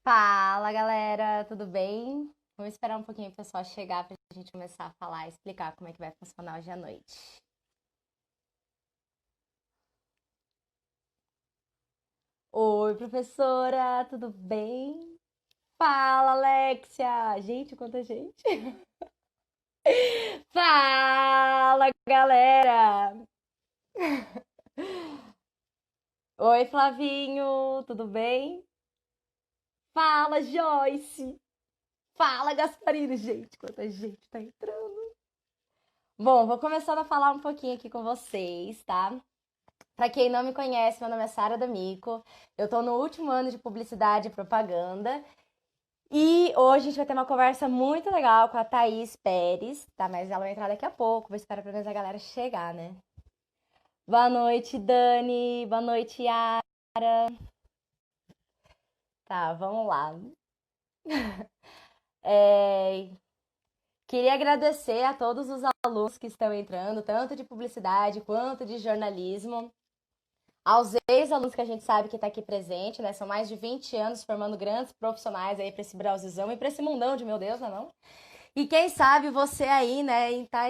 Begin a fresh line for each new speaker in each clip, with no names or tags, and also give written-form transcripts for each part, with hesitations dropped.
Fala, galera, tudo bem? Vamos esperar um pouquinho o pessoal chegar para a gente começar a falar e explicar como é que vai funcionar hoje à noite. Oi, professora, tudo bem? Fala, Alexia! Gente, quanta gente! Fala, galera! Oi, Flavinho, tudo bem? Fala, Joyce! Fala, Gasparino! Gente, quanta gente tá entrando! Bom, vou começar a falar um pouquinho aqui com vocês, tá? Para quem não me conhece, meu nome é Sara D'Amico. Eu estou no último ano de publicidade e propaganda. E hoje a gente vai ter uma conversa muito legal com a Thaís Pérez, tá? Mas ela vai entrar daqui a pouco. Vou esperar pelo menos a galera chegar, né? Boa noite, Dani. Boa noite, Yara. Tá, vamos lá. Queria agradecer a todos os alunos que estão entrando, tanto de publicidade quanto de jornalismo. Aos ex-alunos que a gente sabe que está aqui presente, né? São mais de 20 anos formando grandes profissionais aí para esse Brasilzão e para esse mundão de meu Deus, não é não? E quem sabe você aí, né, está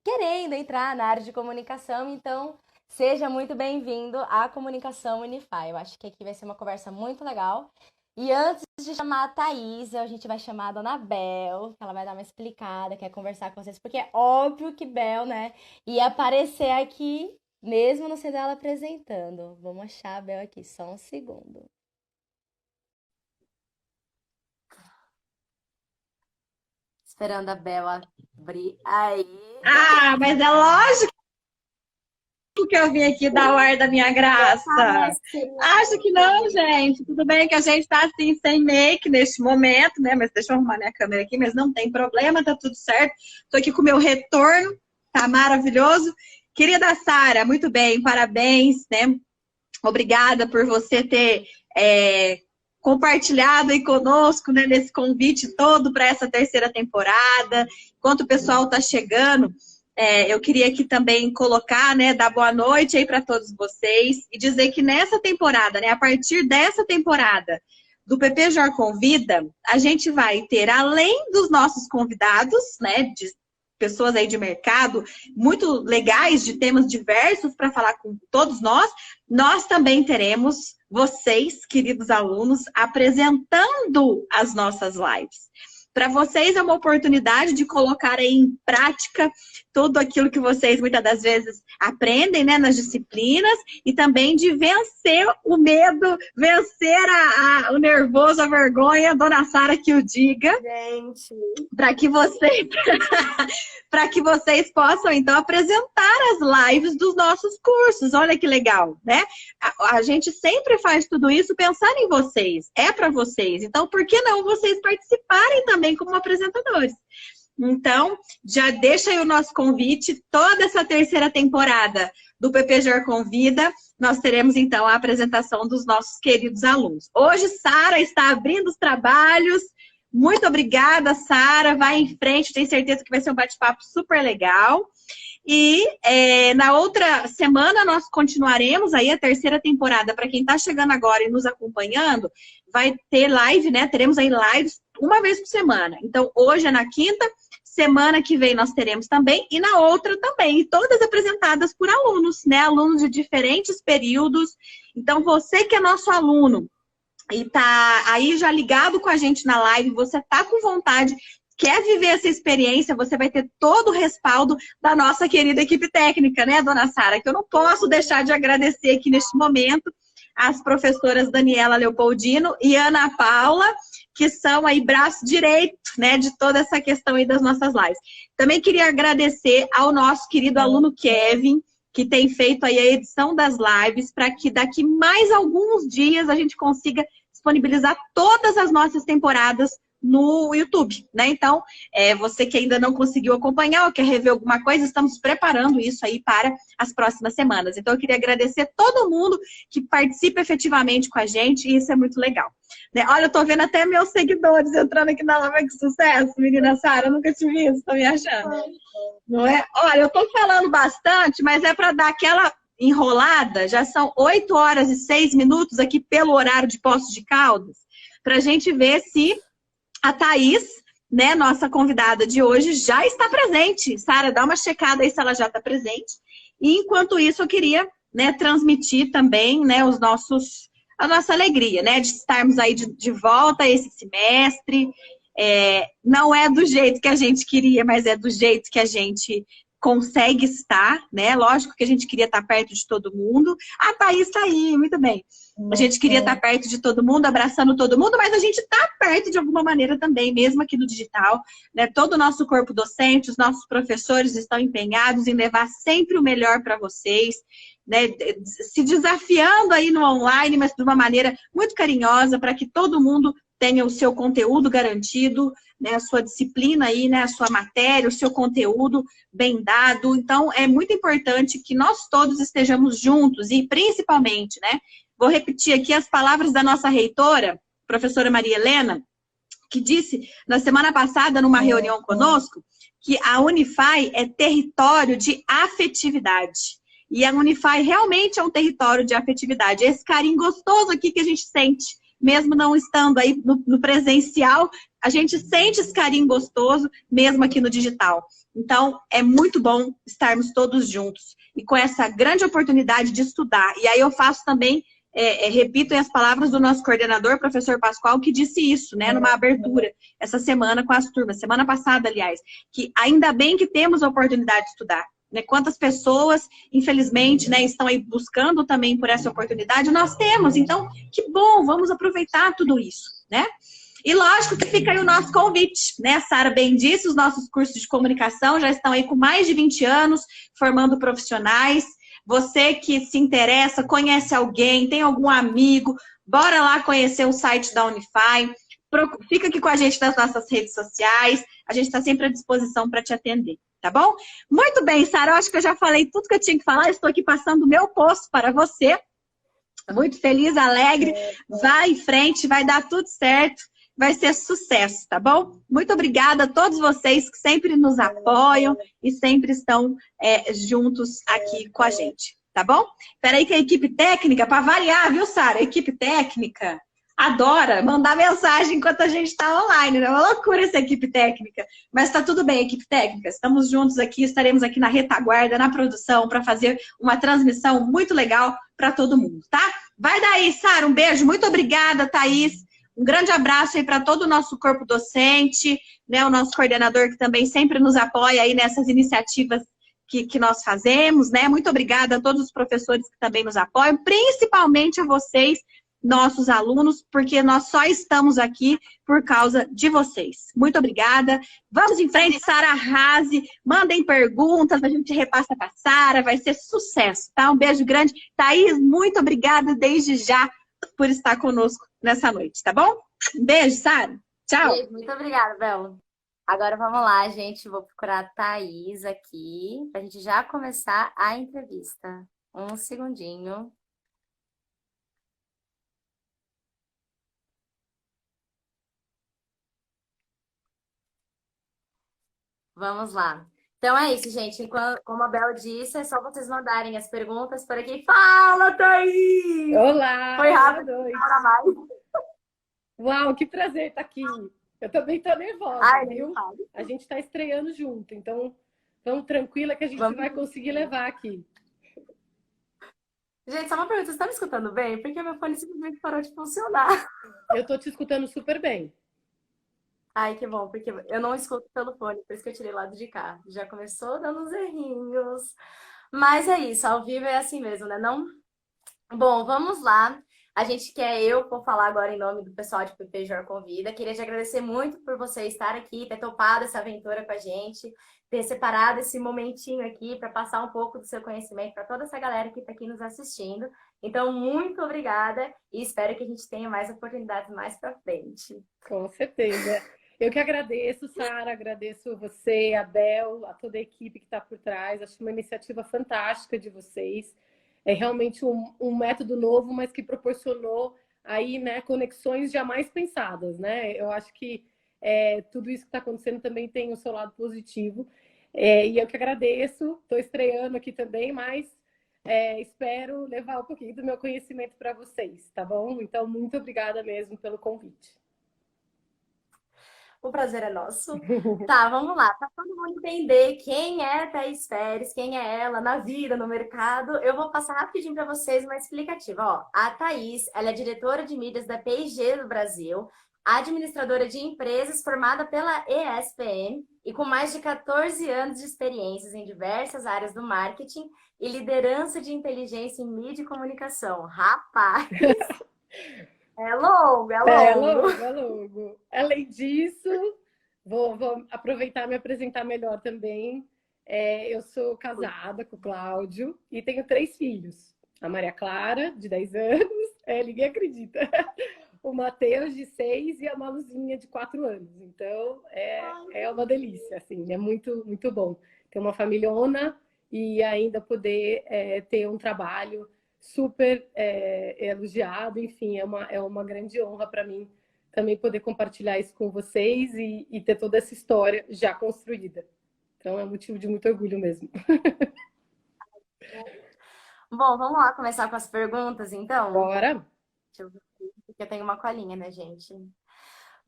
querendo entrar na área de comunicação, então seja muito bem-vindo à Comunicação Unify. Eu acho que aqui vai ser uma conversa muito legal. E antes de chamar a Thaís, a gente vai chamar a Dona Bel, que ela vai dar uma explicada, quer conversar com vocês, porque é óbvio que Bel, né, ia aparecer aqui mesmo não sendo ela apresentando. Vamos achar a Bel aqui, só um segundo. Esperando a Bel abrir. Aí.
Ah, mas é lógico que eu vim aqui dar o ar da minha graça. Acho que não, gente. Tudo bem que a gente tá assim, sem make neste momento, né? Mas deixa eu arrumar minha câmera aqui, mas não tem problema, tá tudo certo. Tô aqui com o meu retorno, tá maravilhoso. Querida Sara, muito bem, parabéns, né? Obrigada por você ter compartilhado aí conosco, né, nesse convite todo para essa terceira temporada. Enquanto o pessoal está chegando, eu queria aqui também colocar, né, dar boa noite aí para todos vocês e dizer que nessa temporada, né, a partir dessa temporada do PPJor Convida, a gente vai ter, além dos nossos convidados, né, de pessoas aí de mercado muito legais, de temas diversos para falar com todos nós também teremos vocês, queridos alunos, apresentando as nossas lives. Para vocês é uma oportunidade de colocar aí em prática tudo aquilo que vocês muitas das vezes aprendem, né, nas disciplinas e também de vencer o medo, vencer o nervoso, a vergonha, Dona Sara que o diga.
Gente,
para que vocês para que vocês possam então apresentar as lives dos nossos cursos. Olha que legal, né? A gente sempre faz tudo isso pensando em vocês, é para vocês. Então, por que não vocês participarem também como apresentadores? Então, já deixa aí o nosso convite, toda essa terceira temporada do PPJor Convida, nós teremos então a apresentação dos nossos queridos alunos. Hoje, Sara está abrindo os trabalhos. Muito obrigada, Sara. Vai em frente, tenho certeza que vai ser um bate-papo super legal. E na outra semana nós continuaremos aí a terceira temporada. Para quem está chegando agora e nos acompanhando, vai ter live, né? Teremos aí lives uma vez por semana. Então, hoje é na quinta, semana que vem nós teremos também, e na outra também. E todas apresentadas por alunos, né? Alunos de diferentes períodos. Então, você que é nosso aluno, e tá aí já ligado com a gente na live, você tá com vontade, quer viver essa experiência, você vai ter todo o respaldo da nossa querida equipe técnica, né, Dona Sara? Que eu não posso deixar de agradecer aqui neste momento as professoras Daniela Leopoldino e Ana Paula, que são aí braço direito, né, de toda essa questão aí das nossas lives. Também queria agradecer ao nosso querido aluno Kevin, que tem feito aí a edição das lives, para que daqui mais alguns dias a gente consiga disponibilizar todas as nossas temporadas no YouTube, né? Então, você que ainda não conseguiu acompanhar ou quer rever alguma coisa, estamos preparando isso aí para as próximas semanas. Então, eu queria agradecer todo mundo que participa efetivamente com a gente, e isso é muito legal. Né? Olha, eu tô vendo até meus seguidores entrando aqui na live, que sucesso, menina Sara, eu nunca te vi isso, tá me achando? Não é? Olha, eu tô falando bastante, mas é para dar aquela enrolada, já são 8h06 aqui pelo horário de Poços de Caldas, para a gente ver se a Thaís, né, nossa convidada de hoje, já está presente. Sara, dá uma checada aí se ela já está presente. E enquanto isso, eu queria, né, transmitir também, né, a nossa alegria, né, de estarmos aí de volta esse semestre. Não é do jeito que a gente queria, mas é do jeito que a gente consegue estar, né? Lógico que a gente queria estar perto de todo mundo. A Thaís está aí, muito bem. A gente queria estar perto de todo mundo, abraçando todo mundo, mas a gente está perto de alguma maneira também, mesmo aqui no digital, né? Todo o nosso corpo docente, os nossos professores estão empenhados em levar sempre o melhor para vocês, né? Se desafiando aí no online, mas de uma maneira muito carinhosa, para que todo mundo tenha o seu conteúdo garantido, né, a sua disciplina aí, né, a sua matéria, o seu conteúdo bem dado. Então, é muito importante que nós todos estejamos juntos e, principalmente, né, vou repetir aqui as palavras da nossa reitora, professora Maria Helena, que disse na semana passada, numa reunião conosco, que a Unify é território de afetividade. E a Unify realmente é um território de afetividade. Esse carinho gostoso aqui que a gente sente, mesmo não estando aí no presencial, a gente sente esse carinho gostoso, mesmo aqui no digital. Então, é muito bom estarmos todos juntos e com essa grande oportunidade de estudar. E aí eu faço também, repito as palavras do nosso coordenador, professor Pascoal, que disse isso, né, numa abertura essa semana com as turmas, semana passada, aliás, que ainda bem que temos a oportunidade de estudar. Né? Quantas pessoas, infelizmente, né, estão aí buscando também por essa oportunidade, nós temos. Então, que bom, vamos aproveitar tudo isso, né? E lógico que fica aí o nosso convite, né? A Sara bem disse, os nossos cursos de comunicação já estão aí com mais de 20 anos, formando profissionais. Você que se interessa, conhece alguém, tem algum amigo, bora lá conhecer o site da Unify. Fica aqui com a gente nas nossas redes sociais. A gente está sempre à disposição para te atender, tá bom? Muito bem, Sara, eu acho que eu já falei tudo que eu tinha que falar. Estou aqui passando o meu posto para você. Muito feliz, alegre. Vai em frente, vai dar tudo certo. Vai ser sucesso, tá bom? Muito obrigada a todos vocês que sempre nos apoiam e sempre estão juntos aqui com a gente, tá bom? Espera aí que a equipe técnica, para variar, viu, Sara? A equipe técnica adora mandar mensagem enquanto a gente está online, né? É uma loucura essa equipe técnica. Mas tá tudo bem, equipe técnica. Estamos juntos aqui, estaremos aqui na retaguarda, na produção, para fazer uma transmissão muito legal para todo mundo, tá? Vai daí, Sara, um beijo. Muito obrigada, Thaís. Um grande abraço aí para todo o nosso corpo docente, né? O nosso coordenador que também sempre nos apoia aí nessas iniciativas que nós fazemos, né? Muito obrigada a todos os professores que também nos apoiam, principalmente a vocês, nossos alunos, porque nós só estamos aqui por causa de vocês. Muito obrigada. Vamos em frente, Sara, arrase. Mandem perguntas, a gente repassa para a Sara, vai ser sucesso, tá? Um beijo grande. Thaís, muito obrigada desde já por estar conosco nessa noite, tá bom? Um beijo, Sara. Tchau.
Muito obrigada, Bel. Agora vamos lá, gente. Vou procurar a Thaís aqui, pra gente já começar a entrevista. Um segundinho. Vamos lá. Então é isso, gente. Como a Bel disse, é só vocês mandarem as perguntas por aqui. Fala, Thaís!
Olá,
Foi rápido,
boa noite.
para mais.
Uau, que prazer estar aqui. Eu também estou nervosa,
Ai,
viu?
sabe.
A gente está estreando junto, então vamos tranquila que a gente vai conseguir levar aqui.
Gente, só uma pergunta, vocês estão me escutando bem? Porque meu fone simplesmente parou de funcionar.
Eu estou te escutando super bem.
Ai, que bom, porque eu não escuto pelo fone, por isso que eu tirei lado de cá. Já começou dando uns errinhos. Mas é isso, ao vivo é assim mesmo, né? Não? Bom, vamos lá. A gente quer, eu vou falar agora em nome do pessoal de PP Jor Convida. Queria te agradecer muito por você estar aqui, ter topado essa aventura com a gente, ter separado esse momentinho aqui para passar um pouco do seu conhecimento para toda essa galera que está aqui nos assistindo. Então, muito obrigada e espero que a gente tenha mais oportunidades mais para frente.
Com certeza. Eu que agradeço, Sara, agradeço você, a Bel, a toda a equipe que está por trás. Acho uma iniciativa fantástica de vocês. É realmente um método novo, mas que proporcionou aí, né, conexões jamais pensadas, né? Eu acho que tudo isso que está acontecendo também tem o seu lado positivo. E eu que agradeço. Estou estreando aqui também, mas espero levar um pouquinho do meu conhecimento para vocês, tá bom? Então, muito obrigada mesmo pelo convite.
O prazer é nosso. Tá, vamos lá. Para todo mundo entender quem é Thaís Pérez, quem é ela na vida, no mercado, eu vou passar rapidinho para vocês uma explicativa. Ó, a Thaís, ela é diretora de mídias da P&G do Brasil, administradora de empresas formada pela ESPM e com mais de 14 anos de experiências em diversas áreas do marketing e liderança de inteligência em mídia e comunicação. Rapaz! É longo, é longo.
É longo. Além disso, vou aproveitar e me apresentar melhor também. Eu sou casada com o Cláudio e tenho 3 filhos. A Maria Clara, de 10 anos, ninguém acredita. O Matheus, de 6, e a Maluzinha, de 4 anos. Então, é uma delícia, assim, é muito, muito bom. Ter uma familhona e ainda poder ter um trabalho super elogiado, enfim, é uma grande honra para mim também poder compartilhar isso com vocês e ter toda essa história já construída. Então, é um motivo de muito orgulho mesmo.
Bom, vamos lá começar com as perguntas, então?
Bora!
Deixa eu ver, porque eu tenho uma colinha, né, gente?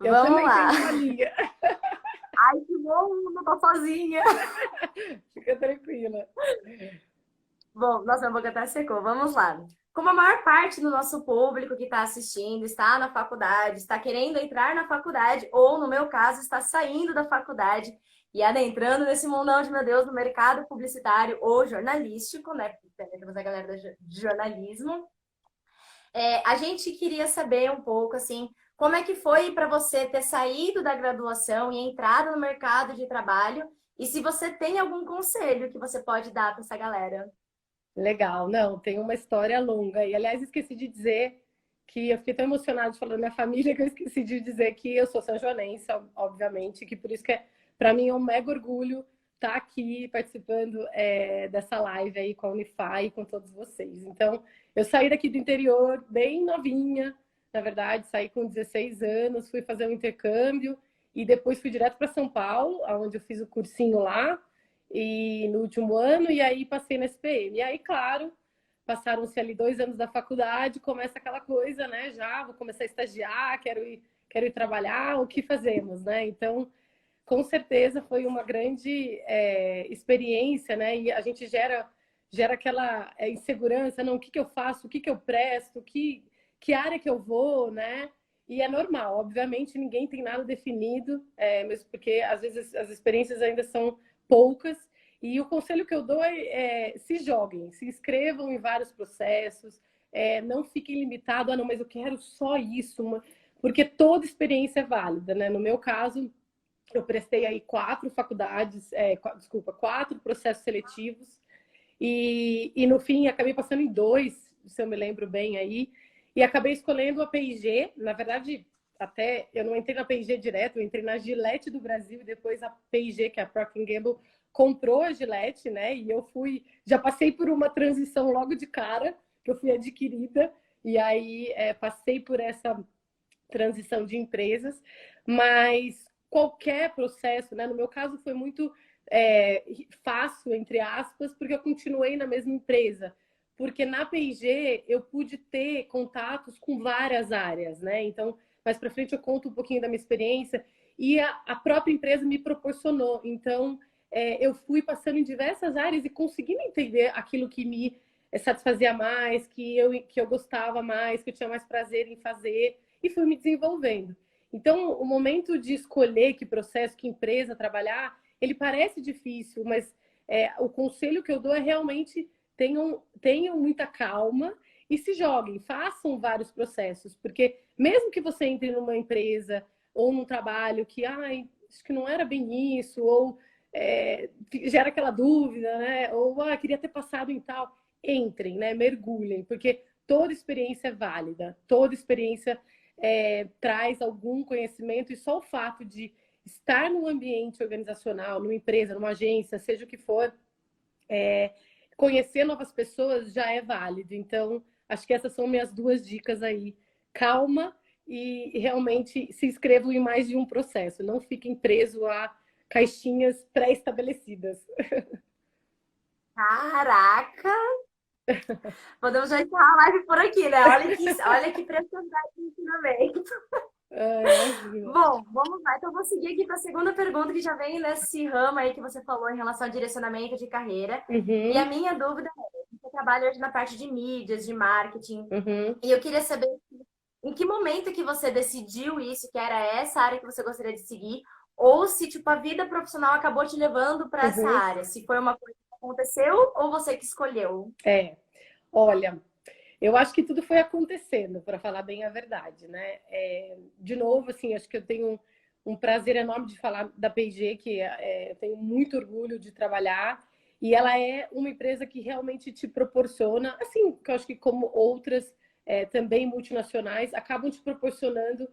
Eu
Vamos
também
lá.
tenho uma linha.
Ai, que bom, não tô sozinha.
Fica tranquila.
Bom, nossa, minha boca até secou. Vamos lá. Como a maior parte do nosso público que está assistindo está na faculdade, está querendo entrar na faculdade, ou no meu caso, está saindo da faculdade e adentrando nesse mundão de, meu Deus, no mercado publicitário ou jornalístico, né? Porque também temos a galera de jornalismo. A gente queria saber um pouco, assim, como é que foi para você ter saído da graduação e entrado no mercado de trabalho, e se você tem algum conselho que você pode dar para essa galera.
Legal, não, tem uma história longa. E, aliás, esqueci de dizer que eu fiquei tão emocionada de falar da minha família que eu esqueci de dizer que eu sou sanjoanense, obviamente, que por isso que para mim é um mega orgulho estar aqui participando dessa live aí com a Unify e com todos vocês. Então, eu saí daqui do interior bem novinha, na verdade, saí com 16 anos, fui fazer um intercâmbio e depois fui direto para São Paulo, onde eu fiz o cursinho lá e no último ano, e aí passei na SPM. E aí, claro, passaram-se ali 2 anos da faculdade, começa aquela coisa, né? Já vou começar a estagiar, quero ir trabalhar, o que fazemos, né? Então, com certeza foi uma grande experiência, né? E a gente gera aquela insegurança, não, o que eu faço, o que eu presto, que área que eu vou, né? E é normal, obviamente ninguém tem nada definido, mesmo porque às vezes as experiências ainda são poucas. E o conselho que eu dou se joguem, se inscrevam em vários processos, não fiquem limitados, não, mas eu quero só isso, porque toda experiência é válida, né? No meu caso, eu prestei aí 4 faculdades, 4 processos seletivos, e no fim acabei passando em 2, se eu me lembro bem aí, e acabei escolhendo a P&G. Na verdade, até eu não entrei na P&G direto, eu entrei na Gillette do Brasil, e depois a P&G, que é a Procter Gamble, comprou a Gillette, né? E eu já passei por uma transição logo de cara, que eu fui adquirida, e aí passei por essa transição de empresas, mas qualquer processo, né? No meu caso foi muito fácil, entre aspas, porque eu continuei na mesma empresa. Porque na P&G eu pude ter contatos com várias áreas, né? Então, mais para frente eu conto um pouquinho da minha experiência e a própria empresa me proporcionou. Então, eu fui passando em diversas áreas e conseguindo entender aquilo que me satisfazia mais, que eu gostava mais, que eu tinha mais prazer em fazer, e fui me desenvolvendo. Então, o momento de escolher que processo, que empresa trabalhar, ele parece difícil, mas o conselho que eu dou é realmente tenham muita calma e se joguem, façam vários processos, porque mesmo que você entre numa empresa ou num trabalho que, acho que não era bem isso, ou gera aquela dúvida, né? Ou queria ter passado em tal, entrem, né? Mergulhem, porque toda experiência é válida, toda experiência traz algum conhecimento, e só o fato de estar num ambiente organizacional, numa empresa, numa agência, seja o que for, conhecer novas pessoas já é válido. Então, acho que essas são minhas 2 dicas aí. Calma e realmente se inscrevam em mais de um processo. Não fiquem presos a caixinhas pré-estabelecidas.
Caraca! Podemos já encerrar a live por aqui, né? Olha que preciosidade de ensinamento.
Imagina.
Bom, vamos lá. Então, eu vou seguir aqui para a segunda pergunta, que já vem nesse ramo aí que você falou em relação ao direcionamento de carreira. E a
Uhum,
minha dúvida é, você trabalha hoje na parte de mídias, de marketing,
uhum.
e eu queria saber em que momento que você decidiu isso, que era essa área que você gostaria de seguir, ou se, tipo, a vida profissional acabou te levando para essa
Uhum.
área, se foi uma coisa que aconteceu ou você que escolheu.
É, olha, eu acho que tudo foi acontecendo, para falar bem a verdade, né? De novo, assim, acho que eu tenho um prazer enorme de falar da P&G, que eu tenho muito orgulho de trabalhar, e ela é uma empresa que realmente te proporciona, assim, que eu acho que como outras também multinacionais, acabam te proporcionando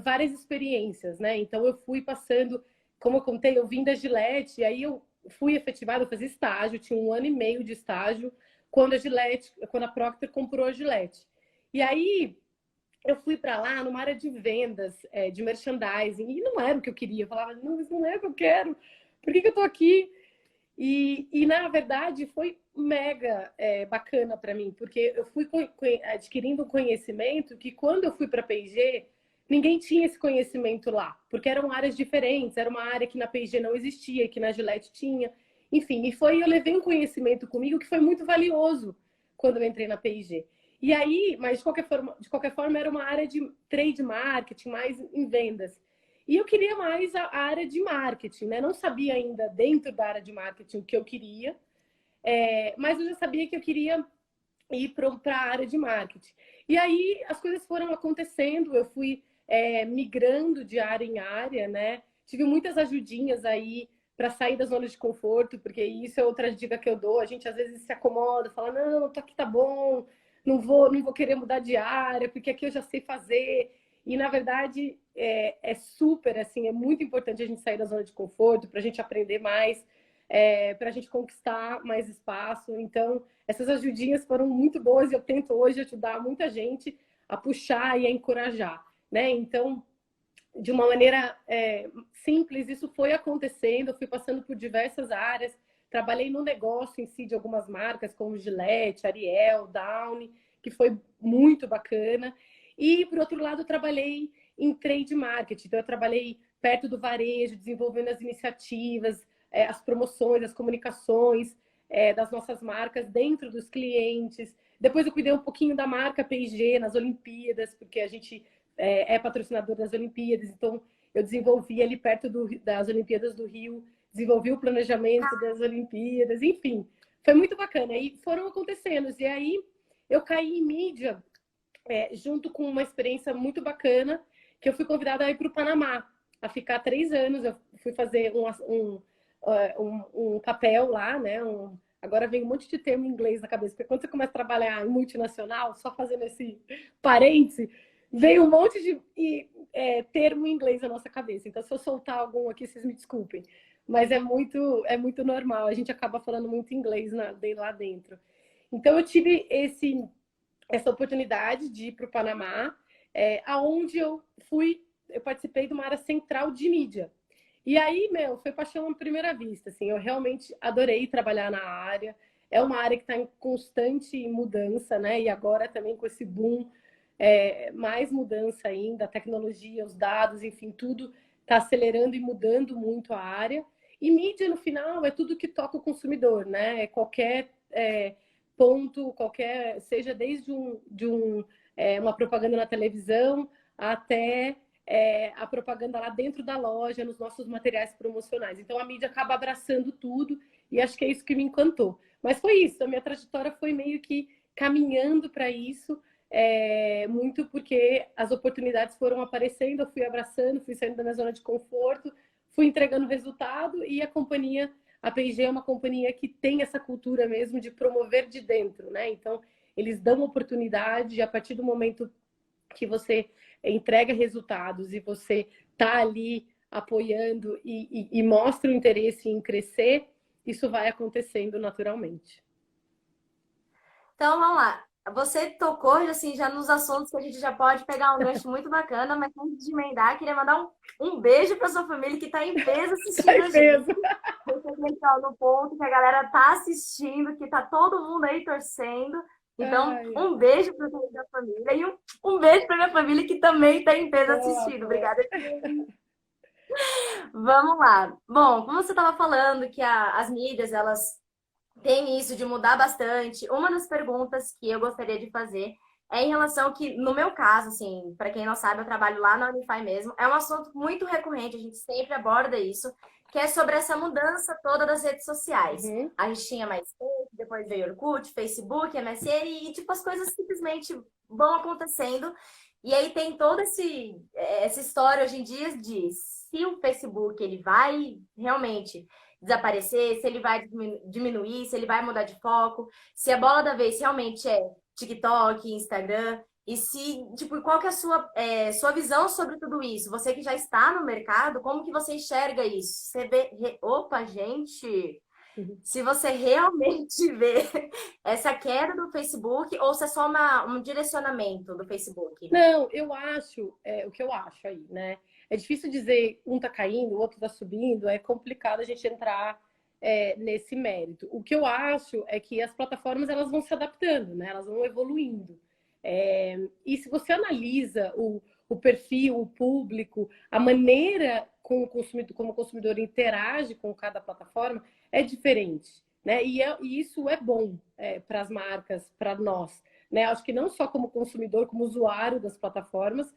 várias experiências, né? Então eu fui passando, como eu contei, eu vim da Gillette, e aí eu fui efetivada, eu fazia estágio, tinha 1 ano e meio de estágio, quando a Procter comprou a Gillette. E aí eu fui para lá numa área de vendas, de merchandising, e não era o que eu queria. Eu falava, não, isso não é o que eu quero. Por que eu estou aqui? Na verdade, foi mega bacana para mim, porque eu fui adquirindo um conhecimento que quando eu fui para a P&G, ninguém tinha esse conhecimento lá, porque eram áreas diferentes, era uma área que na P&G não existia, que na Gillette tinha. Enfim, eu levei um conhecimento comigo que foi muito valioso quando eu entrei na P&G. E aí, mas de qualquer forma era uma área de trade marketing, mais em vendas. E eu queria mais a área de marketing, né? Não sabia ainda dentro da área de marketing o que eu queria, mas eu já sabia que eu queria ir para a área de marketing. E aí as coisas foram acontecendo, eu fui migrando de área em área, né? Tive muitas ajudinhas aí para sair da zona de conforto, porque isso é outra dica que eu dou. A gente às vezes se acomoda, fala, não, tô aqui tá bom, não vou querer mudar de área, porque aqui eu já sei fazer. E na verdade super assim, é muito importante a gente sair da zona de conforto para a gente aprender mais, para a gente conquistar mais espaço. Então, essas ajudinhas foram muito boas e eu tento hoje ajudar muita gente a puxar e a encorajar, né? Então, de uma maneira simples, isso foi acontecendo. Eu fui passando por diversas áreas. Trabalhei no negócio em si de algumas marcas, como Gillette, Ariel, Downy, que foi muito bacana. E, por outro lado, eu trabalhei em trade marketing. Então, eu trabalhei perto do varejo, desenvolvendo as iniciativas, as promoções, as comunicações das nossas marcas dentro dos clientes. Depois, eu cuidei um pouquinho da marca P&G nas Olimpíadas, porque a gente patrocinador das Olimpíadas, então eu desenvolvi ali perto das Olimpíadas do Rio, desenvolvi o planejamento das Olimpíadas, enfim, foi muito bacana. E foram acontecendo, e aí eu caí em mídia junto com uma experiência muito bacana, que eu fui convidada a ir para o Panamá, a ficar 3 anos, eu fui fazer um papel lá, né, agora vem um monte de termo em inglês na cabeça, porque quando você começa a trabalhar em multinacional, só fazendo esse parêntese, veio um monte de termo em inglês na nossa cabeça. Então, se eu soltar algum aqui, vocês me desculpem. Mas é muito normal. A gente acaba falando muito inglês lá dentro. Então, eu tive essa oportunidade de ir para o Panamá, aonde eu participei de uma área central de mídia. E aí, foi paixão à primeira vista. Assim, eu realmente adorei trabalhar na área. É uma área que está em constante mudança, né? E agora também com esse boom, mais mudança ainda, a tecnologia, os dados, enfim, tudo está acelerando e mudando muito a área. E mídia, no final, é tudo que toca o consumidor, né? Qualquer ponto, seja desde uma propaganda na televisão até a propaganda lá dentro da loja, nos nossos materiais promocionais. Então, a mídia acaba abraçando tudo e acho que é isso que me encantou. Mas foi isso, a minha trajetória foi meio que caminhando para isso, muito porque as oportunidades foram aparecendo, eu fui abraçando, fui saindo da minha zona de conforto, fui entregando resultado e a P&G é uma companhia que tem essa cultura mesmo de promover de dentro, né? Então, eles dão oportunidade e a partir do momento que você entrega resultados e você está ali apoiando e mostra o interesse em crescer, isso vai acontecendo naturalmente.
Então, vamos lá. Você tocou assim, já nos assuntos que a gente já pode pegar um gancho muito bacana, mas antes de emendar, queria mandar um beijo para sua família que está em peso assistindo a gente. cheguei aqui, ó, no ponto que a galera tá assistindo, que tá todo mundo aí torcendo. Então,
Ai,
um beijo para da família e um beijo para minha família que também tá em peso
boa,
assistindo.
boa.
Obrigada. Vamos lá. Bom, como você estava falando que as mídias, elas têm isso de mudar bastante, uma das perguntas que eu gostaria de fazer é em relação que, no meu caso, assim, para quem não sabe, eu trabalho lá na Unify mesmo, é um assunto muito recorrente, a gente sempre aborda isso, que é sobre essa mudança toda das redes sociais.
Uhum.
A gente tinha mais depois veio Orkut, Facebook, MSN, e tipo, as coisas simplesmente vão acontecendo. E aí tem toda essa história hoje em dia de se o Facebook ele vai realmente desaparecer, se ele vai diminuir, se ele vai mudar de foco, se a bola da vez realmente é TikTok, Instagram, e se, tipo, qual que é a sua visão sobre tudo isso? Você que já está no mercado, como que você enxerga isso? Você vê, opa, gente, se você realmente vê essa queda do Facebook ou se é só um direcionamento do Facebook?
Não, eu acho, o que eu acho aí, né? É difícil dizer um tá caindo, o outro tá subindo, é complicado a gente entrar nesse mérito. O que eu acho é que as plataformas elas vão se adaptando, né? Elas vão evoluindo. E se você analisa o perfil, o público, a maneira como o consumidor interage com cada plataforma é diferente, né? E isso é bom para as marcas, para nós, né? Acho que não só como consumidor, como usuário das plataformas,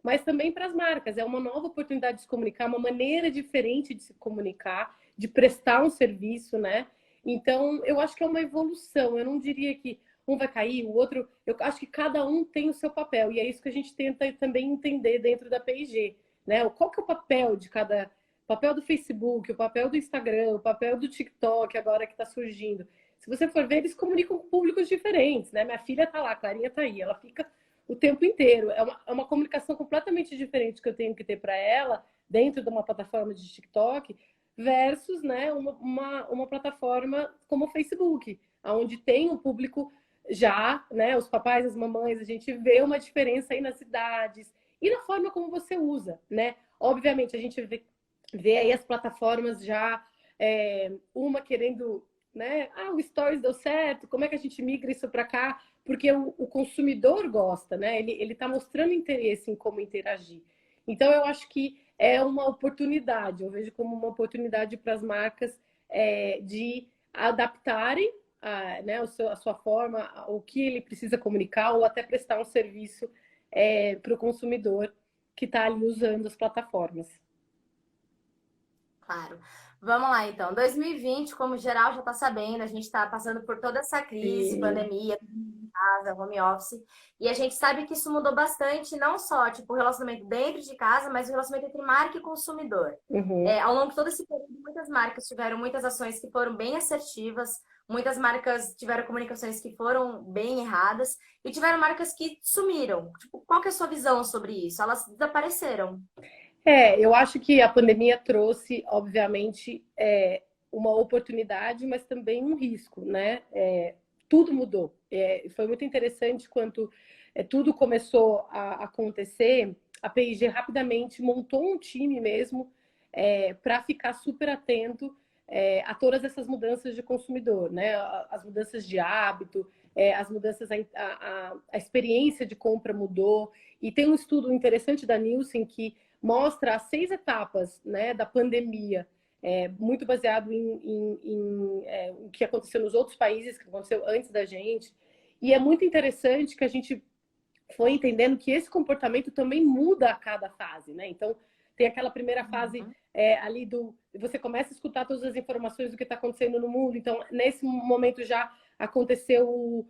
mas também para as marcas. É uma nova oportunidade de se comunicar, uma maneira diferente de se comunicar, de prestar um serviço, né? Então, eu acho que é uma evolução. Eu não diria que um vai cair, o outro. Eu acho que cada um tem o seu papel. E é isso que a gente tenta também entender dentro da P&G, né? Qual que é o papel de cada. O papel do Facebook, o papel do Instagram, o papel do TikTok, agora que está surgindo. Se você for ver, eles comunicam com públicos diferentes, né? Minha filha está lá, a Clarinha está aí, ela fica o tempo inteiro. É uma comunicação completamente diferente que eu tenho que ter para ela dentro de uma plataforma de TikTok versus, né, uma plataforma como o Facebook, onde tem um público já, né, os papais, as mamães, a gente vê uma diferença aí nas cidades e na forma como você usa, né? Obviamente, a gente vê aí as plataformas já, uma querendo, né, o Stories deu certo, como é que a gente migra isso para cá? Porque o consumidor gosta, né? Ele está mostrando interesse em como interagir. Então, eu acho que é uma oportunidade, eu vejo como uma oportunidade para as marcas de adaptarem né, a sua forma, o que ele precisa comunicar, ou até prestar um serviço para o consumidor que está ali usando as plataformas.
Claro. Vamos lá, então. 2020, como geral já está sabendo, a gente está passando por toda essa crise,
Sim.
pandemia, casa, home office, e a gente sabe que isso mudou bastante, não só tipo, o relacionamento dentro de casa, mas o relacionamento entre marca e consumidor.
Uhum.
Ao longo de todo esse período, muitas marcas tiveram muitas ações que foram bem assertivas, muitas marcas tiveram comunicações que foram bem erradas, e tiveram marcas que sumiram. Tipo, qual que é a sua visão sobre isso? Elas desapareceram.
Eu acho que a pandemia trouxe, obviamente, uma oportunidade, mas também um risco, né? Tudo mudou. Foi muito interessante quando tudo começou a acontecer. A P&G rapidamente montou um time mesmo para ficar super atento a todas essas mudanças de consumidor, né? As mudanças de hábito, as mudanças, a experiência de compra mudou. E tem um estudo interessante da Nielsen que mostra as 6 etapas, né, da pandemia, muito baseado em o que aconteceu nos outros países, que aconteceu antes da gente. E é muito interessante que a gente foi entendendo que esse comportamento também muda a cada fase, né? Então, tem aquela primeira fase ali você começa a escutar todas as informações do que está acontecendo no mundo. Então, nesse momento já aconteceu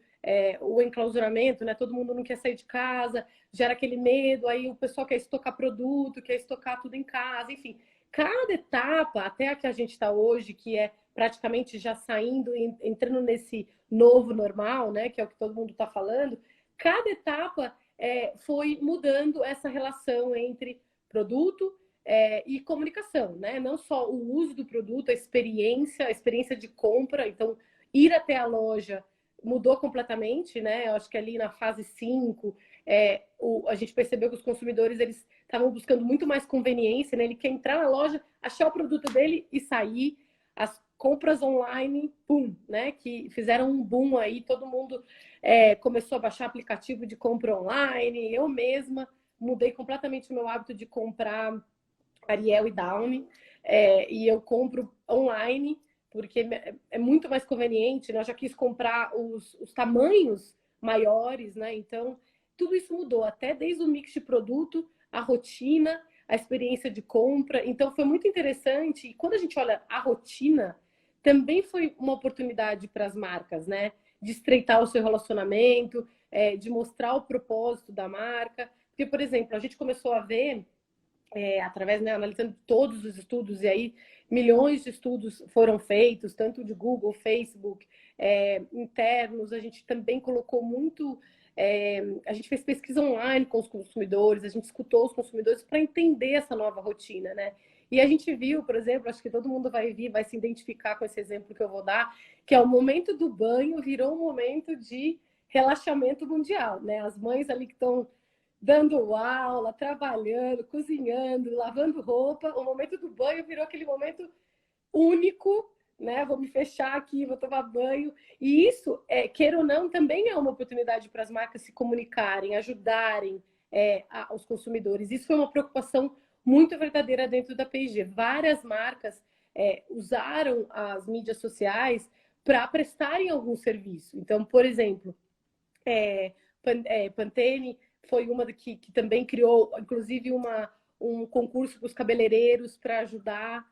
o enclausuramento, né? Todo mundo não quer sair de casa, gera aquele medo, aí o pessoal quer estocar produto, quer estocar tudo em casa, enfim. Cada etapa, até a que a gente está hoje, que é praticamente já saindo, entrando nesse novo normal, né? Que é o que todo mundo está falando, cada etapa foi mudando essa relação entre produto e comunicação, né? Não só o uso do produto, a experiência de compra, então ir até a loja mudou completamente, né? Eu acho que ali na fase 5, a gente percebeu que os consumidores eles estavam buscando muito mais conveniência, né? Ele quer entrar na loja, achar o produto dele e sair. As compras online, pum, né? Que fizeram um boom aí, todo mundo começou a baixar aplicativo de compra online. Eu mesma mudei completamente o meu hábito de comprar Ariel e Downy, e eu compro online porque é muito mais conveniente, né? Eu já quis comprar os tamanhos maiores, né? Então, tudo isso mudou, até desde o mix de produto, a rotina, a experiência de compra. Então, foi muito interessante. E quando a gente olha a rotina, também foi uma oportunidade para as marcas, né? De estreitar o seu relacionamento, de mostrar o propósito da marca. Porque, por exemplo, a gente começou a ver através, né, analisando todos os estudos, e aí milhões de estudos foram feitos, tanto de Google, Facebook, internos, a gente também colocou muito, a gente fez pesquisa online com os consumidores, a gente escutou os consumidores para entender essa nova rotina, né? E a gente viu, por exemplo, acho que todo mundo vai se identificar com esse exemplo que eu vou dar, que é o momento do banho virou um momento de relaxamento mundial, né? As mães ali que estão dando aula, trabalhando, cozinhando, lavando roupa. O momento do banho virou aquele momento único, né? Vou me fechar aqui, vou tomar banho. E isso, queira ou não, também é uma oportunidade para as marcas se comunicarem, ajudarem os consumidores. Isso foi uma preocupação muito verdadeira dentro da P&G. Várias marcas usaram as mídias sociais para prestarem algum serviço. Então, por exemplo, Pantene foi uma que também criou, inclusive, um concurso para os cabeleireiros para ajudar.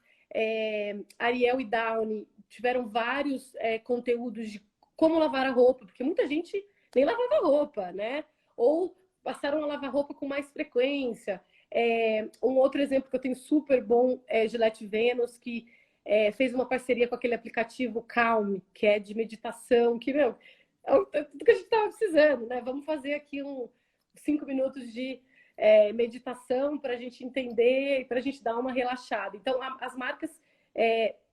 Ariel e Downy tiveram vários conteúdos de como lavar a roupa, porque muita gente nem lavava roupa, né? Ou passaram a lavar roupa com mais frequência. Um outro exemplo que eu tenho super bom é Gillette Venus, que fez uma parceria com aquele aplicativo Calm, que é de meditação, que, meu, é tudo que a gente estava precisando, né? Vamos fazer aqui 5 minutos de meditação para a gente entender, para a gente dar uma relaxada. Então, as marcas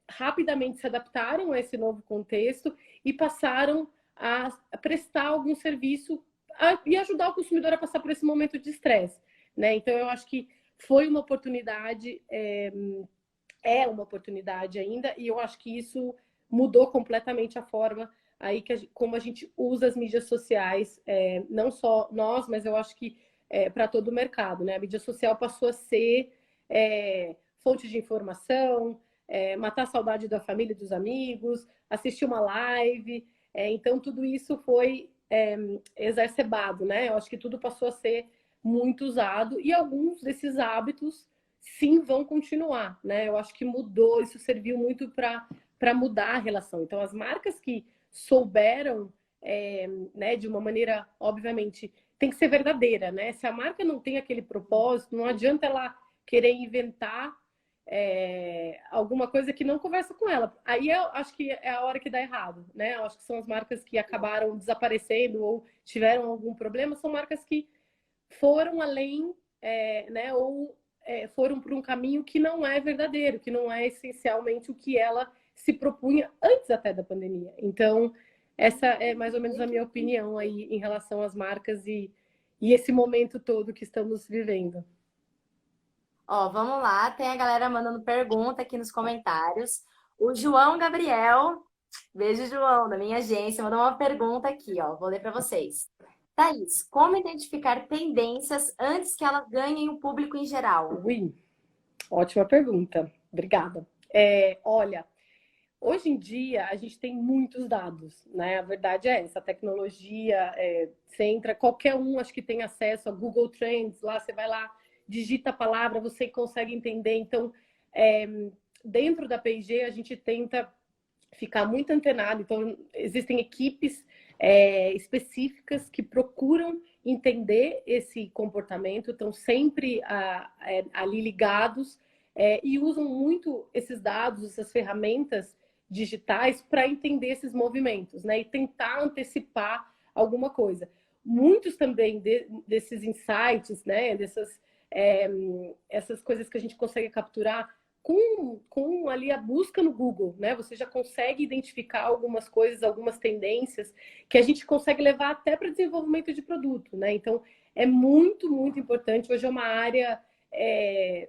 rapidamente se adaptaram a esse novo contexto e passaram a prestar algum serviço e ajudar o consumidor a passar por esse momento de estresse, né? Então, eu acho que foi uma oportunidade, uma oportunidade ainda, e eu acho que isso mudou completamente a forma aí como a gente usa as mídias sociais, não só nós, mas eu acho que para todo o mercado, né? A mídia social passou a ser fonte de informação, matar a saudade da família e dos amigos, assistir uma live, então tudo isso foi exacerbado, né? Eu acho que tudo passou a ser muito usado e alguns desses hábitos sim vão continuar, né? Eu acho que mudou, isso serviu muito para mudar a relação. Então, as marcas que souberam, né, de uma maneira, obviamente, tem que ser verdadeira, né? Se a marca não tem aquele propósito, não adianta ela querer inventar alguma coisa que não conversa com ela. Aí eu acho que é a hora que dá errado, né? Eu acho que são as marcas que acabaram desaparecendo ou tiveram algum problema, são marcas que foram além, né? Ou foram por um caminho que não é verdadeiro, que não é essencialmente o que ela se propunha antes até da pandemia. Então, essa é mais ou menos a minha opinião aí em relação às marcas e esse momento todo que estamos vivendo.
Ó, vamos lá, tem a galera mandando pergunta aqui nos comentários. O João Gabriel, beijo, João, da minha agência, mandou uma pergunta aqui, ó. Vou ler para vocês. Thaís, como identificar tendências antes que elas ganhem o público em geral?
Ui, ótima pergunta. Obrigada. Olha, hoje em dia a gente tem muitos dados, né? A verdade é essa, a tecnologia, você entra, qualquer um acho que tem acesso a Google Trends, lá você vai lá, digita a palavra, você consegue entender. Então, dentro da P&G a gente tenta ficar muito antenado. Então, existem equipes específicas que procuram entender esse comportamento, estão sempre ali ligados e usam muito esses dados, essas ferramentas digitais para entender esses movimentos, né? E tentar antecipar alguma coisa. Muitos também desses insights, né? Essas coisas que a gente consegue capturar com ali a busca no Google, né? Você já consegue identificar algumas coisas, algumas tendências que a gente consegue levar até para desenvolvimento de produto, né? Então, é muito, muito importante. Hoje é uma área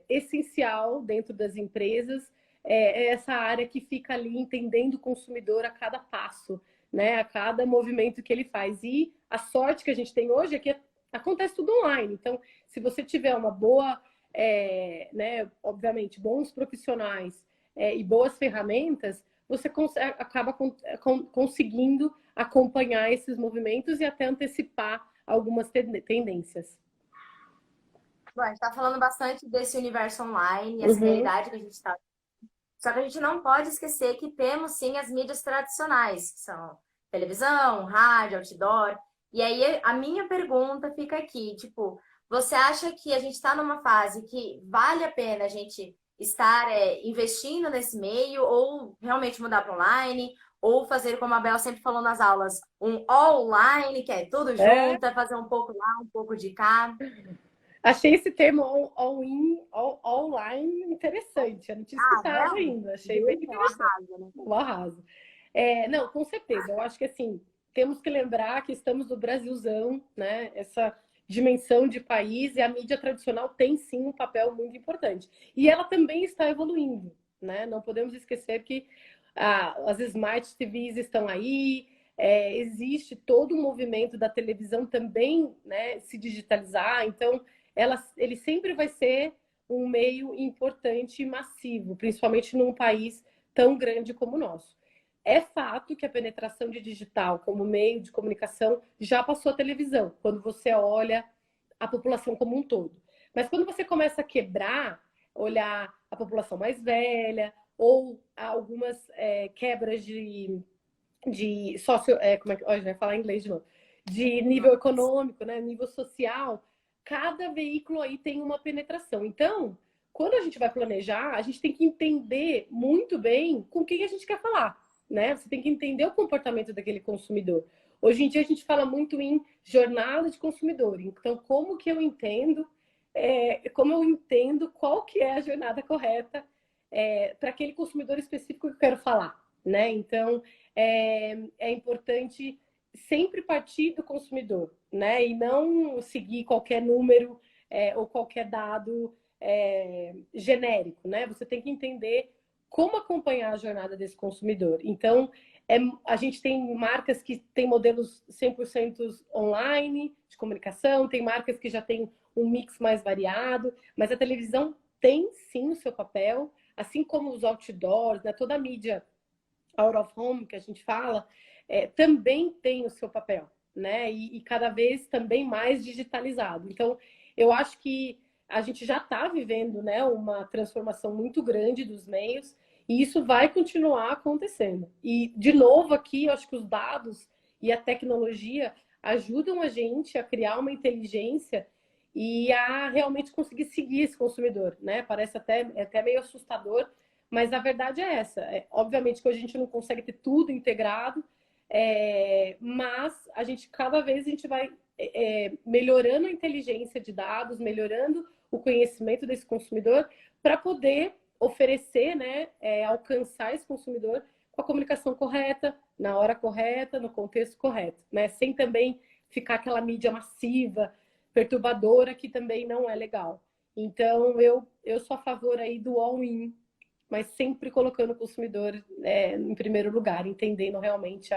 essencial dentro das empresas, é essa área que fica ali entendendo o consumidor a cada passo, né? A cada movimento que ele faz. E a sorte que a gente tem hoje é que acontece tudo online. Então, se você tiver uma boa, né, obviamente, bons profissionais e boas ferramentas, você acaba conseguindo acompanhar esses movimentos e até antecipar algumas tendências.
Bom, a gente está falando bastante desse universo online, essa
Uhum.
realidade que a gente está. Só que a gente não pode esquecer que temos sim as mídias tradicionais, que são televisão, rádio, outdoor. E aí a minha pergunta fica aqui, tipo, você acha que a gente está numa fase que vale a pena a gente estar investindo nesse meio, ou realmente mudar para online, ou fazer como a Bel sempre falou nas aulas, um online, que é tudo junto, é fazer um pouco lá, um pouco de cá?
Achei esse termo online interessante. Eu não tinha escutado
Não?
ainda. Achei bem
Eu
interessante.
arraso, né?
Um arraso. Não, com certeza. Eu acho que assim, temos que lembrar que estamos no Brasilzão, né? Essa dimensão de país e a mídia tradicional tem sim um papel muito importante. E ela também está evoluindo, né? Não podemos esquecer que as Smart TVs estão aí, existe todo um movimento da televisão também, né, se digitalizar. Então, ele sempre vai ser um meio importante e massivo, principalmente num país tão grande como o nosso. É fato que a penetração de digital como meio de comunicação já passou a televisão, quando você olha a população como um todo. Mas quando você começa a quebrar, olhar a população mais velha, ou algumas quebras de sócio. Como é que. Ó, já vai falar inglês de novo. De nível econômico, né? Nível social, cada veículo aí tem uma penetração. Então, quando a gente vai planejar, a gente tem que entender muito bem com quem a gente quer falar, né? Você tem que entender o comportamento daquele consumidor. Hoje em dia a gente fala muito em jornada de consumidor. Então, como eu entendo qual que é a jornada correta para aquele consumidor específico que eu quero falar, né? Então, é importante sempre partir do consumidor, né? E não seguir qualquer número ou qualquer dado genérico, né? Você tem que entender como acompanhar a jornada desse consumidor. Então, a gente tem marcas que têm modelos 100% online de comunicação, tem marcas que já têm um mix mais variado, mas a televisão tem sim o seu papel, assim como os outdoors, né? Toda a mídia out of home que a gente fala, também tem o seu papel, né? E cada vez também mais digitalizado. Então, eu acho que a gente já está vivendo, né, uma transformação muito grande dos meios e isso vai continuar acontecendo. E, de novo, aqui, eu acho que os dados e a tecnologia ajudam a gente a criar uma inteligência e a realmente conseguir seguir esse consumidor, né? Parece até meio assustador, mas a verdade é essa. Obviamente que hoje a gente não consegue ter tudo integrado, mas cada vez a gente vai melhorando a inteligência de dados, melhorando o conhecimento desse consumidor para poder oferecer, né, alcançar esse consumidor com a comunicação correta, na hora correta, no contexto correto, né? Sem também ficar aquela mídia massiva, perturbadora, que também não é legal. Então, eu sou a favor aí do all-in, mas sempre colocando o consumidor em primeiro lugar, entendendo realmente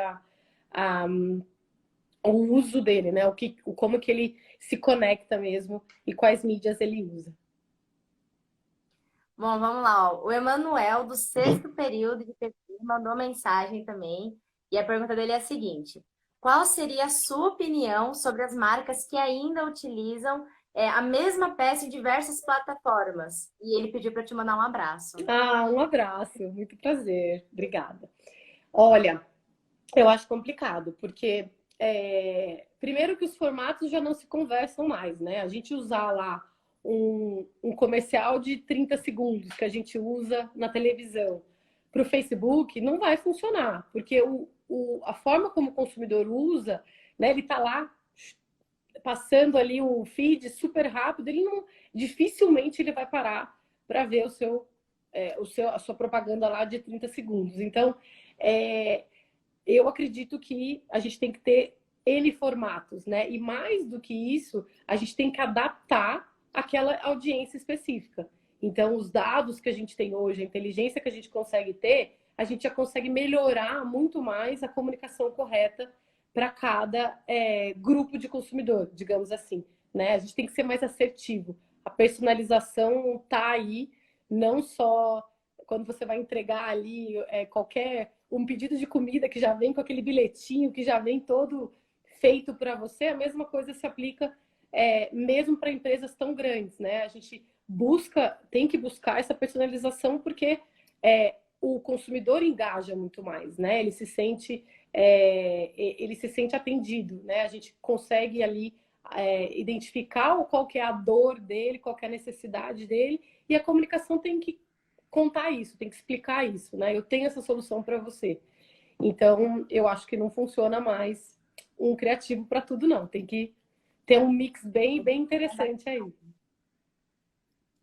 o uso dele, né? Como que ele se conecta mesmo e quais mídias ele usa.
Bom, vamos lá. Ó. O Emanuel, do sexto período de PT, mandou mensagem também. E a pergunta dele é a seguinte: qual seria a sua opinião sobre as marcas que ainda utilizam a mesma peça em diversas plataformas? E ele pediu para te mandar um abraço.
Um abraço, muito prazer, obrigada. Olha, eu acho complicado, porque primeiro que os formatos já não se conversam mais, né? A gente usar lá um comercial de 30 segundos que a gente usa na televisão para o Facebook não vai funcionar, porque a forma como o consumidor usa, né? Ele está lá passando ali o feed super rápido, dificilmente ele vai parar para ver a sua propaganda lá de 30 segundos. Então, eu acredito que a gente tem que ter N formatos, né? E mais do que isso, a gente tem que adaptar aquela audiência específica. Então, os dados que a gente tem hoje, a inteligência que a gente consegue ter, a gente já consegue melhorar muito mais a comunicação correta para cada grupo de consumidor, digamos assim, né? A gente tem que ser mais assertivo. A personalização está aí, não só quando você vai entregar ali um pedido de comida que já vem com aquele bilhetinho, que já vem todo feito para você, a mesma coisa se aplica mesmo para empresas tão grandes, né? A gente tem que buscar essa personalização porque o consumidor engaja muito mais, né? Ele se sente atendido, né? A gente consegue ali identificar qual que é a dor dele, qual que é a necessidade dele, e a comunicação tem que contar isso, tem que explicar isso, né? Eu tenho essa solução para você. Então, eu acho que não funciona mais um criativo para tudo, não. Tem que ter um mix bem, bem interessante aí.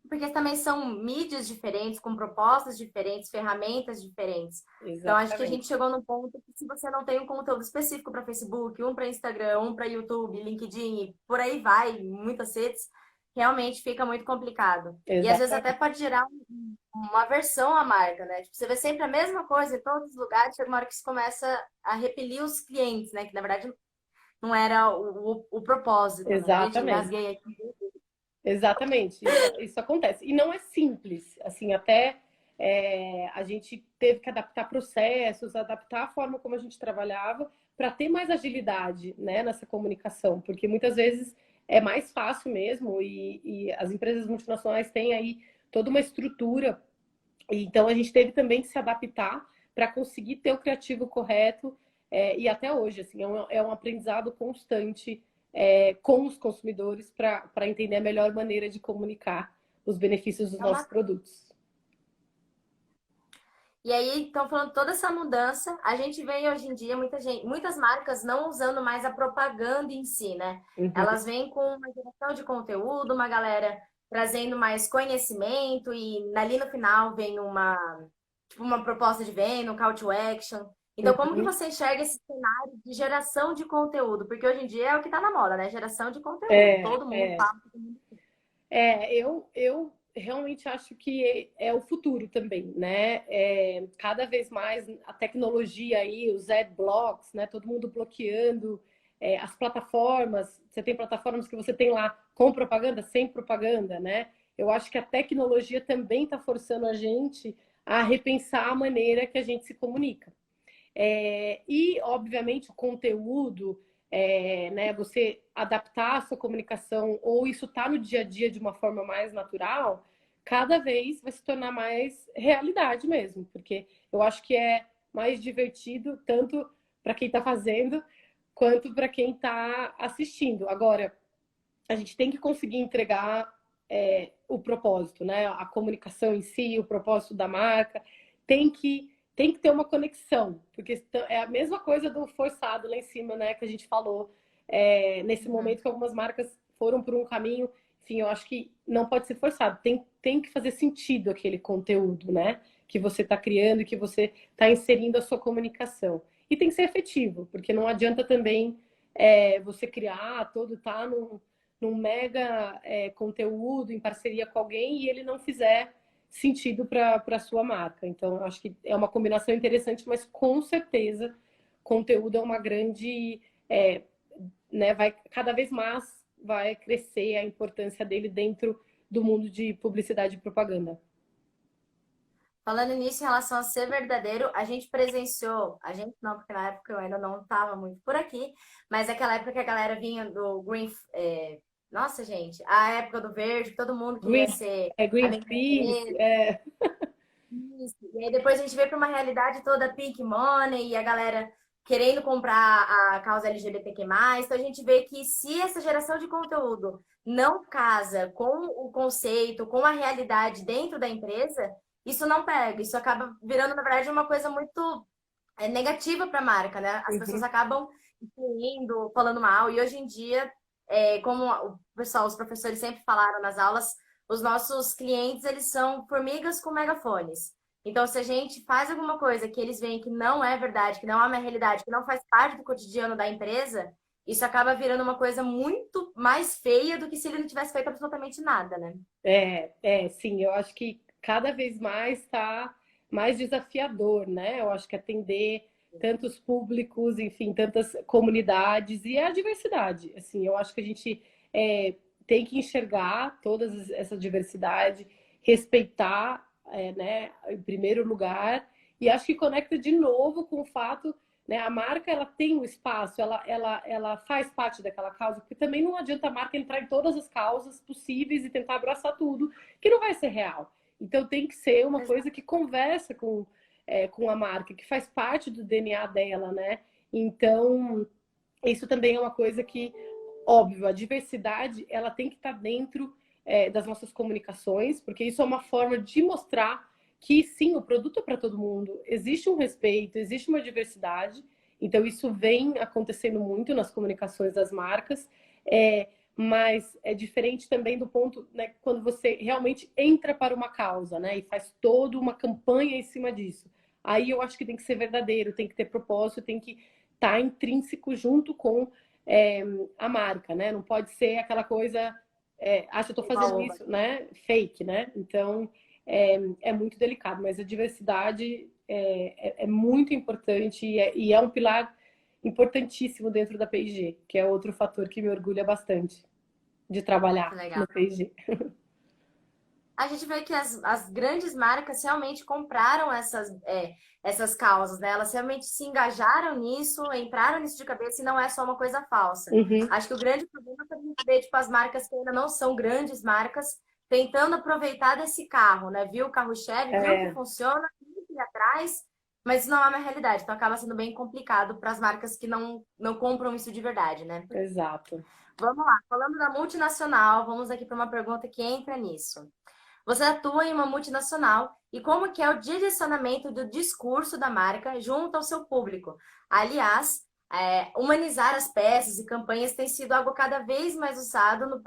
Porque também são mídias diferentes, com propostas diferentes, ferramentas diferentes.
Exatamente.
Então, acho que a gente chegou num ponto que se você não tem um conteúdo específico para Facebook, um para Instagram, um para YouTube, LinkedIn, por aí vai, muitas redes, realmente fica muito complicado.
Exatamente.
E às vezes até pode gerar uma aversão à marca, né? Tipo, você vê sempre a mesma coisa em todos os lugares, chega uma hora que isso começa a repelir os clientes, né? Que na verdade não era o propósito.
Exatamente.
Né? Engasguei aqui.
Exatamente, isso acontece. E não é simples, assim, até a gente teve que adaptar processos, adaptar a forma como a gente trabalhava para ter mais agilidade, né, nessa comunicação, porque muitas vezes é mais fácil mesmo e as empresas multinacionais têm aí toda uma estrutura, então a gente teve também que se adaptar para conseguir ter o criativo correto e até hoje, assim, é um aprendizado constante com os consumidores para entender a melhor maneira de comunicar os benefícios dos nossos produtos.
E aí, então, falando toda essa mudança, a gente vê hoje em dia muitas marcas não usando mais a propaganda em si, né?
Uhum.
Elas vêm com uma geração de conteúdo, uma galera trazendo mais conhecimento e ali no final vem uma proposta de venda, um call to action. Então, como que você enxerga esse cenário de geração de conteúdo? Porque hoje em dia é o que está na moda, né? Geração de conteúdo. Todo mundo fala.
Eu realmente acho que é o futuro também, né? Cada vez mais a tecnologia aí, os adblocks, né? Todo mundo bloqueando as plataformas. Você tem plataformas que você tem lá com propaganda, sem propaganda, né? Eu acho que a tecnologia também está forçando a gente a repensar a maneira que a gente se comunica. E, obviamente, o conteúdo, né, você adaptar a sua comunicação, ou isso está no dia a dia de uma forma mais natural, cada vez vai se tornar mais realidade mesmo, porque eu acho que é mais divertido, tanto para quem está fazendo, quanto para quem está assistindo. Agora, a gente tem que conseguir entregar o propósito, né? A comunicação em si, o propósito da marca, tem que ter uma conexão, porque é a mesma coisa do forçado lá em cima, né, que a gente falou, nesse momento que algumas marcas foram por um caminho, enfim, eu acho que não pode ser forçado, tem que fazer sentido aquele conteúdo, né, que você está criando e que você está inserindo a sua comunicação. E tem que ser efetivo, porque não adianta também você criar tá num mega conteúdo em parceria com alguém e ele não fizer sentido para a sua marca. Então, acho que é uma combinação interessante, mas com certeza conteúdo é uma grande... né, cada vez mais vai crescer a importância dele dentro do mundo de publicidade e propaganda.
Falando nisso, em relação a ser verdadeiro, a gente presenciou, a gente não, porque na época eu ainda não estava muito por aqui, mas aquela época que a galera vinha do Green... Nossa, gente, a época do verde, todo mundo queria ser...
Greenpeace,
Isso. E aí depois a gente veio para uma realidade toda pink money e a galera querendo comprar a causa LGBTQ+. Então a gente vê que se essa geração de conteúdo não casa com o conceito, com a realidade dentro da empresa, isso não pega. Isso acaba virando, na verdade, uma coisa muito negativa para a marca, né? As pessoas acabam incluindo, falando mal. E hoje em dia, como os professores sempre falaram nas aulas, os nossos clientes, eles são formigas com megafones. Então, se a gente faz alguma coisa que eles veem que não é verdade, que não é uma realidade, que não faz parte do cotidiano da empresa, isso acaba virando uma coisa muito mais feia do que se ele não tivesse feito absolutamente nada, né?
Sim, eu acho que cada vez mais está mais desafiador, né? Eu acho que atender tantos públicos, enfim, tantas comunidades e a diversidade. Assim, eu acho que a gente tem que enxergar toda essa diversidade, respeitar, né, em primeiro lugar, e acho que conecta de novo com o fato, né, a marca ela tem um espaço, ela faz parte daquela causa, porque também não adianta a marca entrar em todas as causas possíveis e tentar abraçar tudo, que não vai ser real. Então tem que ser uma coisa que conversa com a marca, que faz parte do DNA dela, né? Então, isso também é uma coisa que, óbvio, a diversidade ela tem que estar dentro das nossas comunicações, porque isso é uma forma de mostrar que sim, o produto é para todo mundo, existe um respeito, existe uma diversidade, então isso vem acontecendo muito nas comunicações das marcas, mas é diferente também do ponto, né, quando você realmente entra para uma causa, né, e faz toda uma campanha em cima disso. Aí eu acho que tem que ser verdadeiro, tem que ter propósito, tem que estar intrínseco junto com é, a marca, né? Não pode ser aquela coisa, eu estou fazendo isso, né? Fake, né? Então é muito delicado, mas a diversidade é muito importante e é um pilar importantíssimo dentro da P&G, que é outro fator que me orgulha bastante de
Que
trabalhar
legal.
no P&G.
A gente vê que as grandes marcas realmente compraram essas causas, né? Elas realmente se engajaram nisso, entraram nisso de cabeça e não é só uma coisa falsa.
Uhum.
Acho que o grande problema é que a gente vê, tipo, as marcas que ainda não são grandes marcas tentando aproveitar desse carro, né? Viu o carro-chefe, viu que funciona, viu que ir atrás, mas isso não é uma realidade. Então acaba sendo bem complicado para as marcas que não compram isso de verdade, né?
Exato.
Vamos lá, falando da multinacional, vamos aqui para uma pergunta que entra nisso. Você atua em uma multinacional e como que é o direcionamento do discurso da marca junto ao seu público? Aliás, humanizar as peças e campanhas tem sido algo cada vez mais usado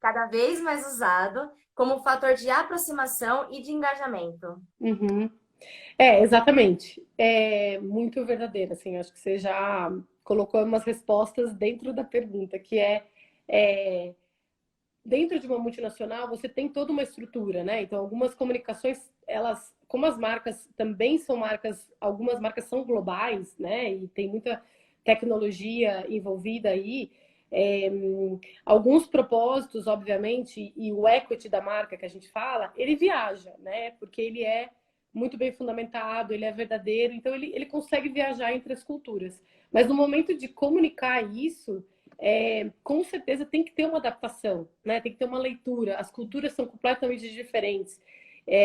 cada vez mais usado como fator de aproximação e de engajamento.
Uhum. Exatamente. É muito verdadeiro, assim. Acho que você já colocou umas respostas dentro da pergunta, que é dentro de uma multinacional, você tem toda uma estrutura, né? Então, algumas comunicações, elas, como as marcas também são marcas, algumas marcas são globais, né? E tem muita tecnologia envolvida aí. É, alguns propósitos, obviamente, e o equity da marca que a gente fala, ele viaja, né? Porque ele é muito bem fundamentado, ele é verdadeiro, então ele consegue viajar entre as culturas. Mas no momento de comunicar isso, com certeza tem que ter uma adaptação, né? Tem que ter uma leitura. As culturas são completamente diferentes.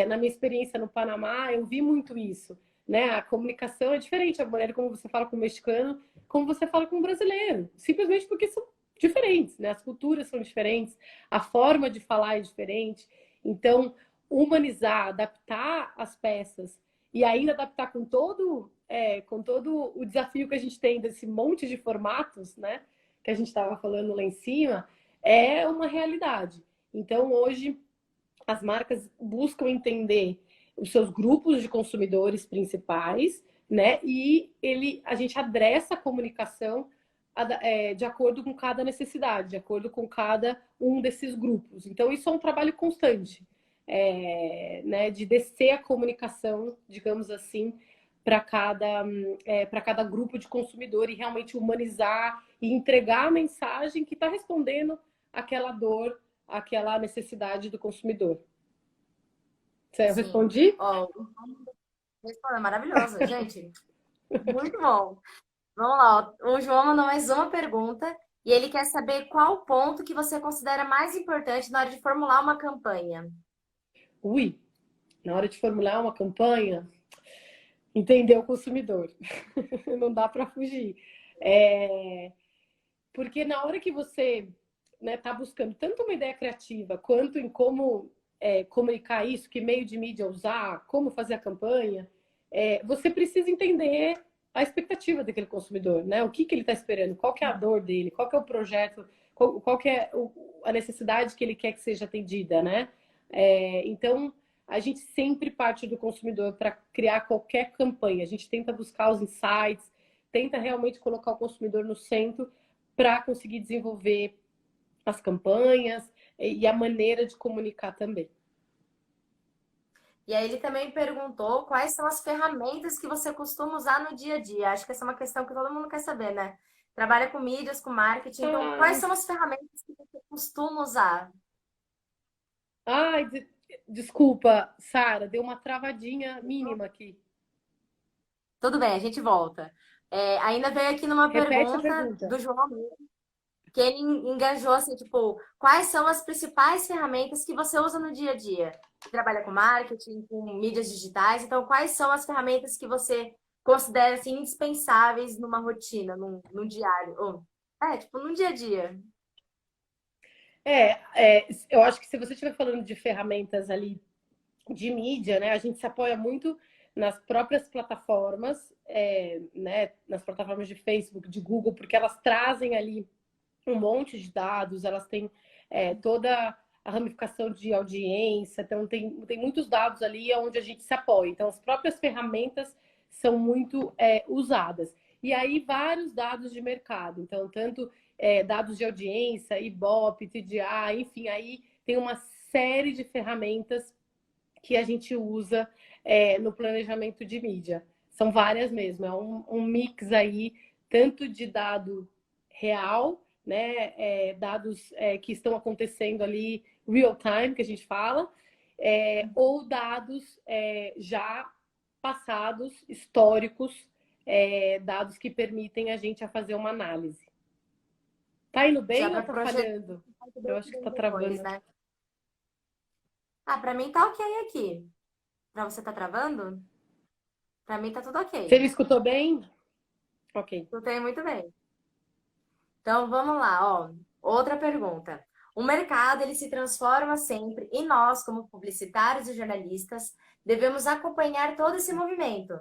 Na minha experiência no Panamá, eu vi muito isso, né? A comunicação é diferente, a maneira como você fala com o mexicano, como você fala com o brasileiro, simplesmente porque são diferentes, né? As culturas são diferentes, a forma de falar é diferente. Então, humanizar, adaptar as peças e ainda adaptar com todo o desafio que a gente tem desse monte de formatos, né? Que a gente estava falando lá em cima, é uma realidade. Então, hoje, as marcas buscam entender os seus grupos de consumidores principais, né? E a gente adressa a comunicação de acordo com cada necessidade, de acordo com cada um desses grupos. Então, isso é um trabalho constante, né? De descer a comunicação, digamos assim, para cada grupo de consumidor e realmente humanizar e entregar a mensagem que está respondendo aquela dor, aquela necessidade do consumidor. Eu
Sim.
respondi?
Ó, é maravilhoso, gente. Muito bom. Vamos lá, ó. O João mandou mais uma pergunta e ele quer saber qual ponto que você considera mais importante na hora de formular uma campanha.
Ui, na hora de formular uma campanha, entender o consumidor. Não dá para fugir. Porque na hora que você está buscando tanto uma ideia criativa quanto em como comunicar isso, que meio de mídia usar, como fazer a campanha, você precisa entender a expectativa daquele consumidor, né? O que ele está esperando, qual que é a dor dele, qual que é o projeto, qual que é a necessidade que ele quer que seja atendida, né? Então, a gente sempre parte do consumidor para criar qualquer campanha. A gente tenta buscar os insights, tenta realmente colocar o consumidor no centro para conseguir desenvolver as campanhas e a maneira de comunicar também.
E aí ele também perguntou quais são as ferramentas que você costuma usar no dia a dia. Acho que essa é uma questão que todo mundo quer saber, né? Trabalha com mídias, com marketing, então quais
Ai,
são as ferramentas que você costuma usar?
ai, desculpa, Sara, deu uma travadinha mínima aqui.
Tudo bem, a gente volta. Ainda veio aqui numa
Repete a
pergunta
pergunta.
do João, que ele engajou assim, tipo, quais são as principais ferramentas que você usa no dia a dia? Você trabalha com marketing, com mídias digitais, então quais são as ferramentas que você considera assim, indispensáveis numa rotina, num diário? Ou, tipo, num dia a dia.
Eu acho que se você estiver falando de ferramentas ali de mídia, né, a gente se apoia muito nas próprias plataformas, né, nas plataformas de Facebook, de Google, porque elas trazem ali um monte de dados, elas têm toda a ramificação de audiência, então tem muitos dados ali onde a gente se apoia. Então, as próprias ferramentas são muito usadas. E aí, vários dados de mercado. Então, tanto dados de audiência, Ibope, TDA, enfim, aí tem uma série de ferramentas que a gente usa no planejamento de mídia. São várias mesmo, é um mix aí, tanto de dado real, né, dados que estão acontecendo ali real time, que a gente fala, ou dados já passados, históricos, dados que permitem a gente a fazer uma análise. Tá indo
Já
bem ou
para
tá
projetar
falhando? Eu acho que tá
depois,
travando.
né? Ah, para mim tá ok aqui. Para você tá travando? Para mim tá tudo
Você
ok.
me escutou bem? Ok.
Tudo tem muito bem. Então vamos lá, ó. Outra pergunta. O mercado ele se transforma sempre e nós, como publicitários e jornalistas, devemos acompanhar todo esse movimento.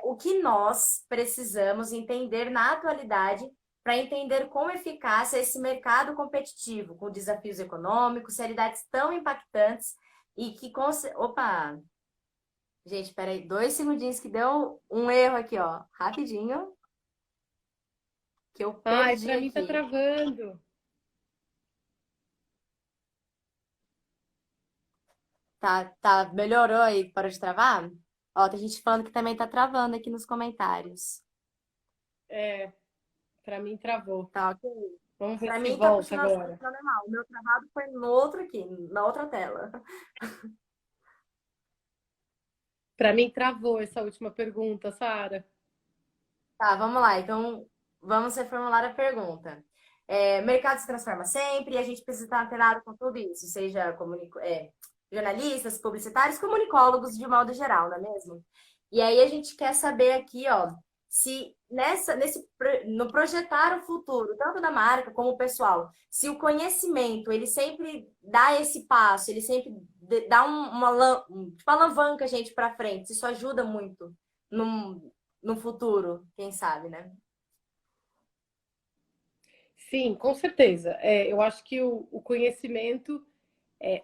O que nós precisamos entender na atualidade para entender com eficácia esse mercado competitivo, com desafios econômicos, realidades tão impactantes e que... Opa! Gente, peraí, 2 segundinhos que deu um erro aqui, ó. Rapidinho, que eu
Ai,
perdi
pra mim tá
aqui.
travando.
Tá, melhorou aí, parou de travar? Ó, tem gente falando que também tá travando aqui nos comentários.
É, pra mim travou.
Tá, ok.
Vamos ver
Pra
se
mim tá
volta
continuando
agora.
funcionando normal. O meu travado foi no outro aqui, na outra tela.
Pra mim travou essa última pergunta, Sara.
Tá, vamos lá. Então, vamos reformular a pergunta. O mercado se transforma sempre e a gente precisa estar antenado com tudo isso, seja jornalistas, publicitários, comunicólogos de modo geral, não é mesmo? E aí a gente quer saber aqui, ó, se no projetar o futuro, tanto da marca como o pessoal, se o conhecimento, ele sempre dá esse passo, ele sempre dá tipo, alavanca a gente para frente, isso ajuda muito no futuro, quem sabe, né?
Sim, com certeza. Eu acho que o conhecimento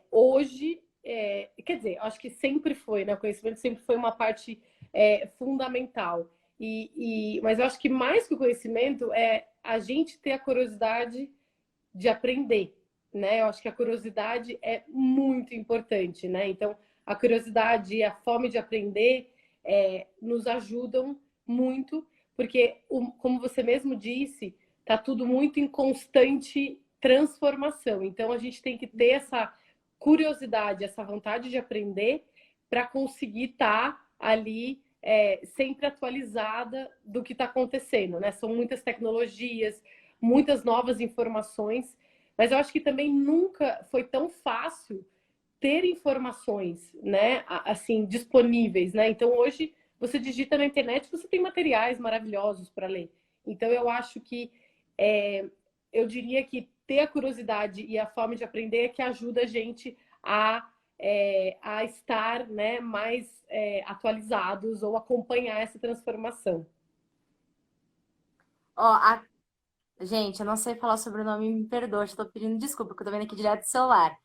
hoje, quer dizer, eu acho que sempre foi, né? O conhecimento sempre foi uma parte fundamental. Mas eu acho que mais que o conhecimento é a gente ter a curiosidade de aprender, né? Eu acho que a curiosidade é muito importante, né? Então, a curiosidade e a fome de aprender nos ajudam muito, porque, como você mesmo disse, está tudo muito em constante transformação. Então, a gente tem que ter essa curiosidade, essa vontade de aprender para conseguir estar ali sempre atualizada do que está acontecendo, né? São muitas tecnologias, muitas novas informações, mas eu acho que também nunca foi tão fácil ter informações, né, assim, disponíveis, né? Então hoje você digita na internet, você tem materiais maravilhosos para ler. Então eu acho que é, eu diria que ter a curiosidade e a fome de aprender é que ajuda a gente a estar, né, mais atualizados ou acompanhar essa transformação.
Ó, gente, eu não sei falar sobre o nome, me perdoa, estou pedindo desculpa, porque eu tô vendo aqui direto do celular.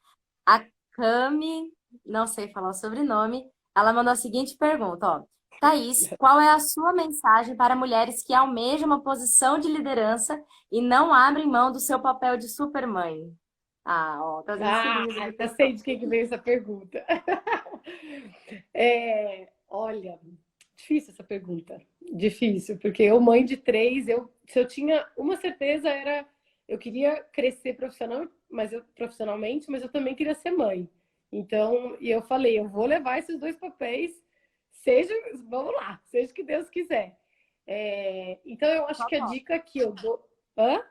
A Cami, não sei falar o sobrenome, ela mandou a seguinte pergunta, ó. Thaís, qual é a sua mensagem para mulheres que almejam uma posição de liderança e não abrem mão do seu papel de supermãe? Ah, ó, tá fazendo
Ah,
filhinhos aqui,
já
pessoal.
sei de quem que veio essa pergunta. Olha, difícil essa pergunta. Difícil, porque eu, mãe de três, se eu tinha uma certeza era eu queria crescer profissionalmente, mas eu também queria ser mãe. Então, e eu falei, eu vou levar esses dois papéis, seja, vamos lá, seja o que Deus quiser. Então, eu acho
Só
que a
toca.
dica que eu dou. Hã?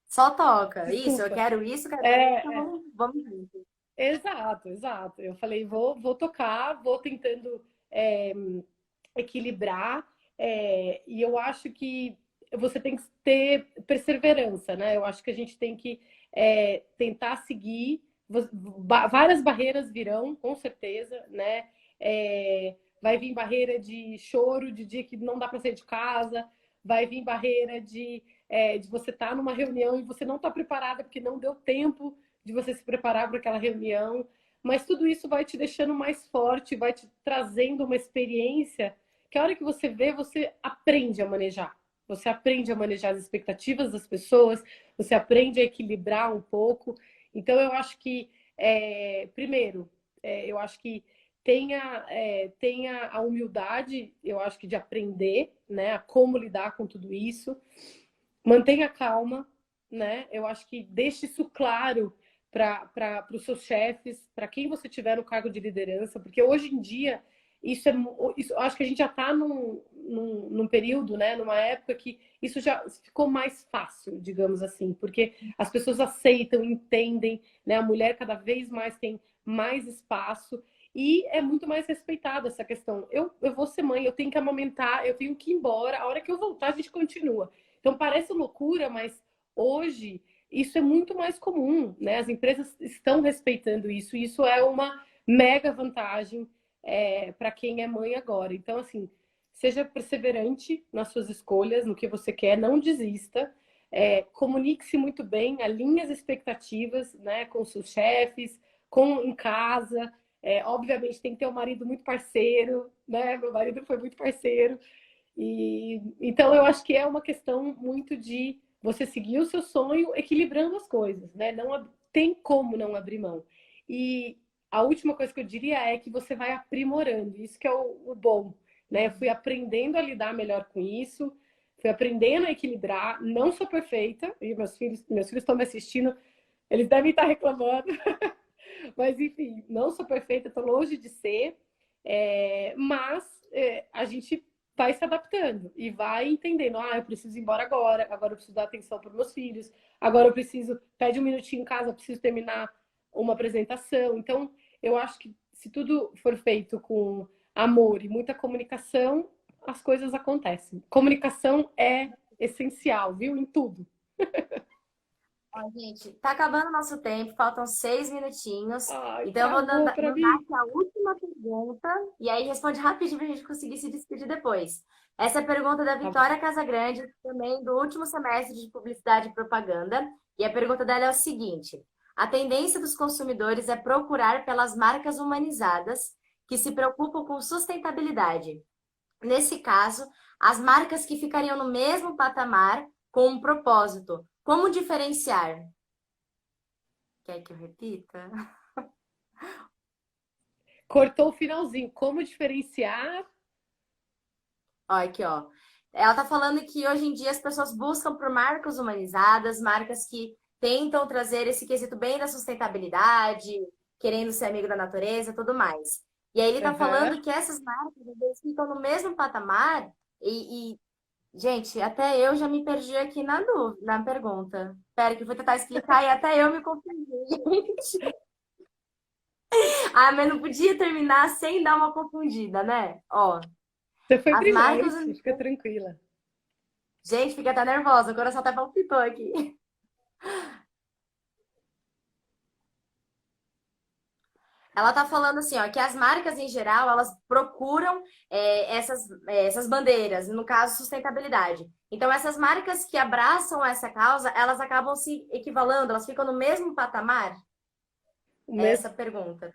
Só toca. Isso, eu
Desculpa.
quero isso, quero isso,
É,
então vamos junto.
exato, exato. Eu falei, vou tocar, vou tentando é, equilibrar, e eu acho que você tem que ter perseverança, né? Eu acho que a gente tem que tentar seguir. Várias barreiras virão, com certeza, né? Vai vir barreira de choro, de dia que não dá para sair de casa, vai vir barreira de você estar numa reunião e você não está preparada porque não deu tempo de você se preparar para aquela reunião. Mas tudo isso vai te deixando mais forte, vai te trazendo uma experiência que a hora que você vê, você aprende a manejar. Você aprende a manejar as expectativas das pessoas, você aprende a equilibrar um pouco. Então, eu acho que, primeiro, eu acho que tenha a humildade, eu acho que de aprender, né, a como lidar com tudo isso. Mantenha calma, né? Eu acho que deixe isso claro para os seus chefes, para quem você tiver no cargo de liderança, porque hoje em dia isso, acho que a gente já está num período, né, numa época que isso já ficou mais fácil, digamos assim, porque as pessoas aceitam, entendem, né, a mulher cada vez mais tem mais espaço e é muito mais respeitada essa questão. Eu vou ser mãe, eu tenho que amamentar, eu tenho que ir embora, a hora que eu voltar a gente continua. Então parece loucura, mas hoje isso é muito mais comum, né? As empresas estão respeitando isso, e isso é uma mega vantagem para quem é mãe agora. Então, assim, seja perseverante nas suas escolhas, no que você quer, não desista, comunique-se muito bem, alinhe as expectativas, né, com seus chefes, em casa. Obviamente tem que ter um marido muito parceiro, né? Meu marido foi muito parceiro. E então eu acho que é uma questão muito de você seguir o seu sonho equilibrando as coisas, né? Não tem como não abrir mão. E a última coisa que eu diria é que você vai aprimorando, isso que é o bom, né? Eu fui aprendendo a lidar melhor com isso, fui aprendendo a equilibrar, não sou perfeita, e meus filhos estão me assistindo, eles devem estar reclamando, mas enfim, não sou perfeita, estou longe de ser, mas a gente vai se adaptando e vai entendendo. Ah, eu preciso ir embora agora eu preciso dar atenção para meus filhos, agora eu preciso, pede um minutinho em casa, eu preciso terminar uma apresentação. Então, eu acho que se tudo for feito com amor e muita comunicação, as coisas acontecem. Comunicação é essencial, viu? Em tudo.
Ó, gente, tá acabando o nosso tempo, faltam 6 minutinhos.
Ai,
Então eu vou
travou para
mandar
mim.
aqui a última pergunta e aí responde rapidinho pra gente conseguir se despedir depois. Essa é a pergunta da
Tá bom.
Vitória Casagrande, também do último semestre de Publicidade e Propaganda. E a pergunta dela é o seguinte: a tendência dos consumidores é procurar pelas marcas humanizadas que se preocupam com sustentabilidade. Nesse caso, as marcas que ficariam no mesmo patamar com um propósito. Como diferenciar? Quer que eu repita?
Cortou o finalzinho. Como diferenciar?
Olha aqui, ó. Ela tá falando que hoje em dia as pessoas buscam por marcas humanizadas, marcas que tentam trazer esse quesito bem da sustentabilidade, querendo ser amigo da natureza, tudo mais. E aí ele tá
Aham.
falando que essas marcas às vezes ficam no mesmo patamar gente, até eu já me perdi aqui na dúvida, na pergunta. Espera que eu vou tentar explicar e até eu me confundi, gente. Ah, mas não podia terminar sem dar uma confundida, né? Ó,
Você foi
as marcas.
brilhante, fica tranquila.
Gente, fica até nervosa, o coração até palpitou aqui. Ela tá falando assim, ó, que as marcas em geral, elas procuram essas bandeiras, no caso, sustentabilidade. Então, essas marcas que abraçam essa causa, elas acabam se equivalando, elas ficam no mesmo patamar?
O
É
mesmo,
essa a pergunta.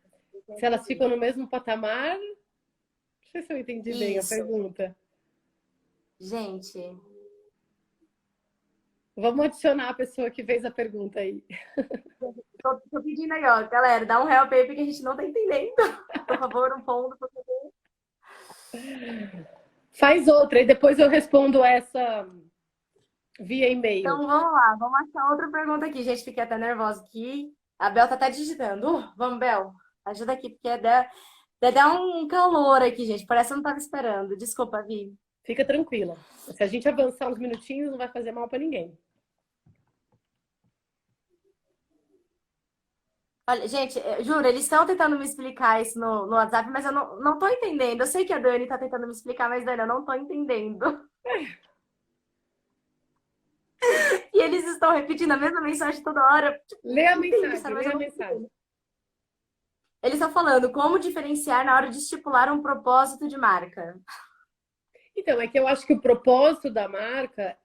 se elas ficam no mesmo patamar, não sei se eu entendi bem a
Isso.
pergunta.
Gente,
Vamos adicionar a pessoa que fez a pergunta aí.
tô pedindo aí, ó, galera, dá um help aí porque a gente não tá entendendo. Por favor, um ponto.
Faz outra e depois eu respondo essa via e-mail.
Então, vamos lá, vamos achar outra pergunta aqui. Gente, fiquei até nervosa aqui. A Bel tá até digitando. Vamos, Bel, ajuda aqui, porque dá um calor aqui, gente. Parece que eu não tava esperando. Desculpa, Vi.
Fica tranquila. Se a gente avançar uns minutinhos, não vai fazer mal para ninguém.
Olha, gente, juro, eles estão tentando me explicar isso no WhatsApp, mas eu não tô entendendo. Eu sei que a Dani tá tentando me explicar, mas, Dani, eu não tô entendendo. E eles estão repetindo a mesma mensagem toda hora. Tipo,
Lê a
não entendi,
mensagem,
sabe? Mas
lê
eu
a
não
mensagem.
entendo. Eles estão falando como diferenciar na hora de estipular um propósito de marca.
Então, é que eu acho que o propósito da marca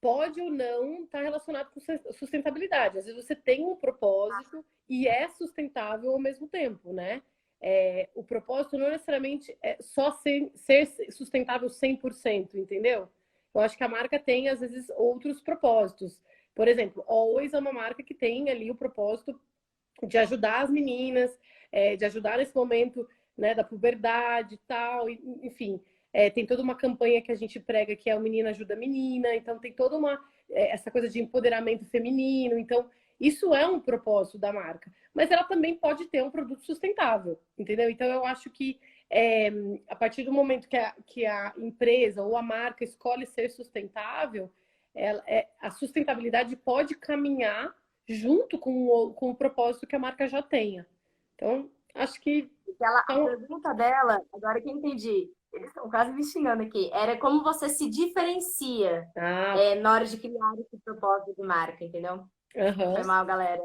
pode ou não estar relacionado com sustentabilidade. Às vezes você tem um propósito e é sustentável ao mesmo tempo, né? O propósito não necessariamente é só ser sustentável 100%, entendeu? Eu acho que a marca tem, às vezes, outros propósitos. Por exemplo, Always é uma marca que tem ali o propósito de ajudar as meninas, de ajudar nesse momento, né, da puberdade e tal, enfim. Tem toda uma campanha que a gente prega que é o Menina Ajuda a Menina, então tem toda essa coisa de empoderamento feminino, então isso é um propósito da marca. Mas ela também pode ter um produto sustentável, entendeu? Então eu acho que a partir do momento que a empresa ou a marca escolhe ser sustentável, a sustentabilidade pode caminhar junto com o propósito que a marca já tenha. Então, acho que.
A pergunta dela, agora que eu entendi, eles estão quase me xingando aqui, era como você se diferencia
Ah,
na hora de criar esse propósito de marca, entendeu? Foi
aham.
mal, galera.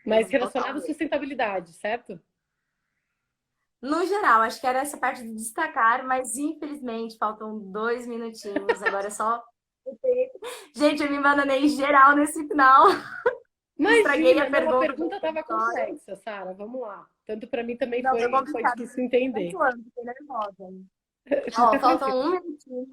Mas
Total
relacionado à
mesmo.
sustentabilidade, certo?
No geral, acho que era essa parte de destacar, mas infelizmente faltam 2 minutinhos. Agora é só. Gente, eu me bananei geral nesse final. Estraguei
Imagina,
a
não, a
pergunta da
pergunta estava
história.
complexa, Sara. Vamos lá. Tanto para mim também
Não, foi
foi
complicado.
difícil
Tô
entender.
suando, fiquei nervosa. Ó,
Fica
faltam
tranquilo.
1 minutinho.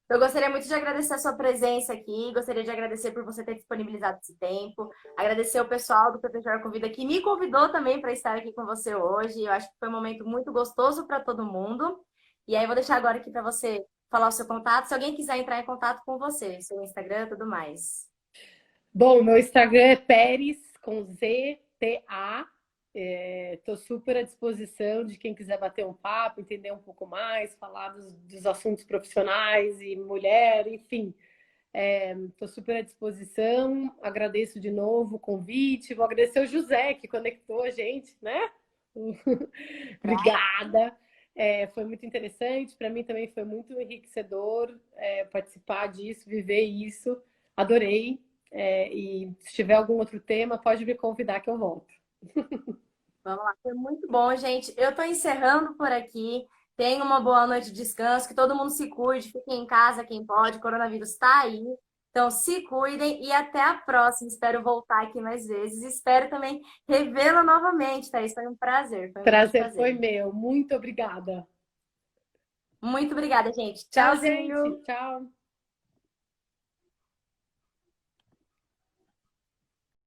Eu gostaria muito de agradecer a sua presença aqui. Gostaria de agradecer por você ter disponibilizado esse tempo. Agradecer o pessoal do PPJ Convida que me convidou também para estar aqui com você hoje. Eu acho que foi um momento muito gostoso para todo mundo. E aí, eu vou deixar agora aqui para você falar o seu contato. Se alguém quiser entrar em contato com você, seu Instagram e tudo mais.
Bom, meu Instagram é Peres, com ZTA. Estou super à disposição de quem quiser bater um papo, entender um pouco mais, falar dos assuntos profissionais e mulher, enfim. Estou super à disposição. Agradeço de novo o convite. Vou agradecer o José, que conectou a gente, né? Obrigada. Foi muito interessante. Para mim também foi muito enriquecedor participar disso, viver isso. Adorei. E se tiver algum outro tema, pode me convidar que eu volto.
Vamos lá, foi muito bom, gente. Eu estou encerrando por aqui. Tenha uma boa noite de descanso, que todo mundo se cuide, fiquem em casa quem pode, o coronavírus está aí. Então, se cuidem e até a próxima. Espero voltar aqui mais vezes. Espero também revê-la novamente, Thaís. Foi um prazer, foi um grande
Prazer foi
prazer.
meu. Muito obrigada.
Muito obrigada, gente.
Tchau, gente.
Tchauzinho!
Tchau.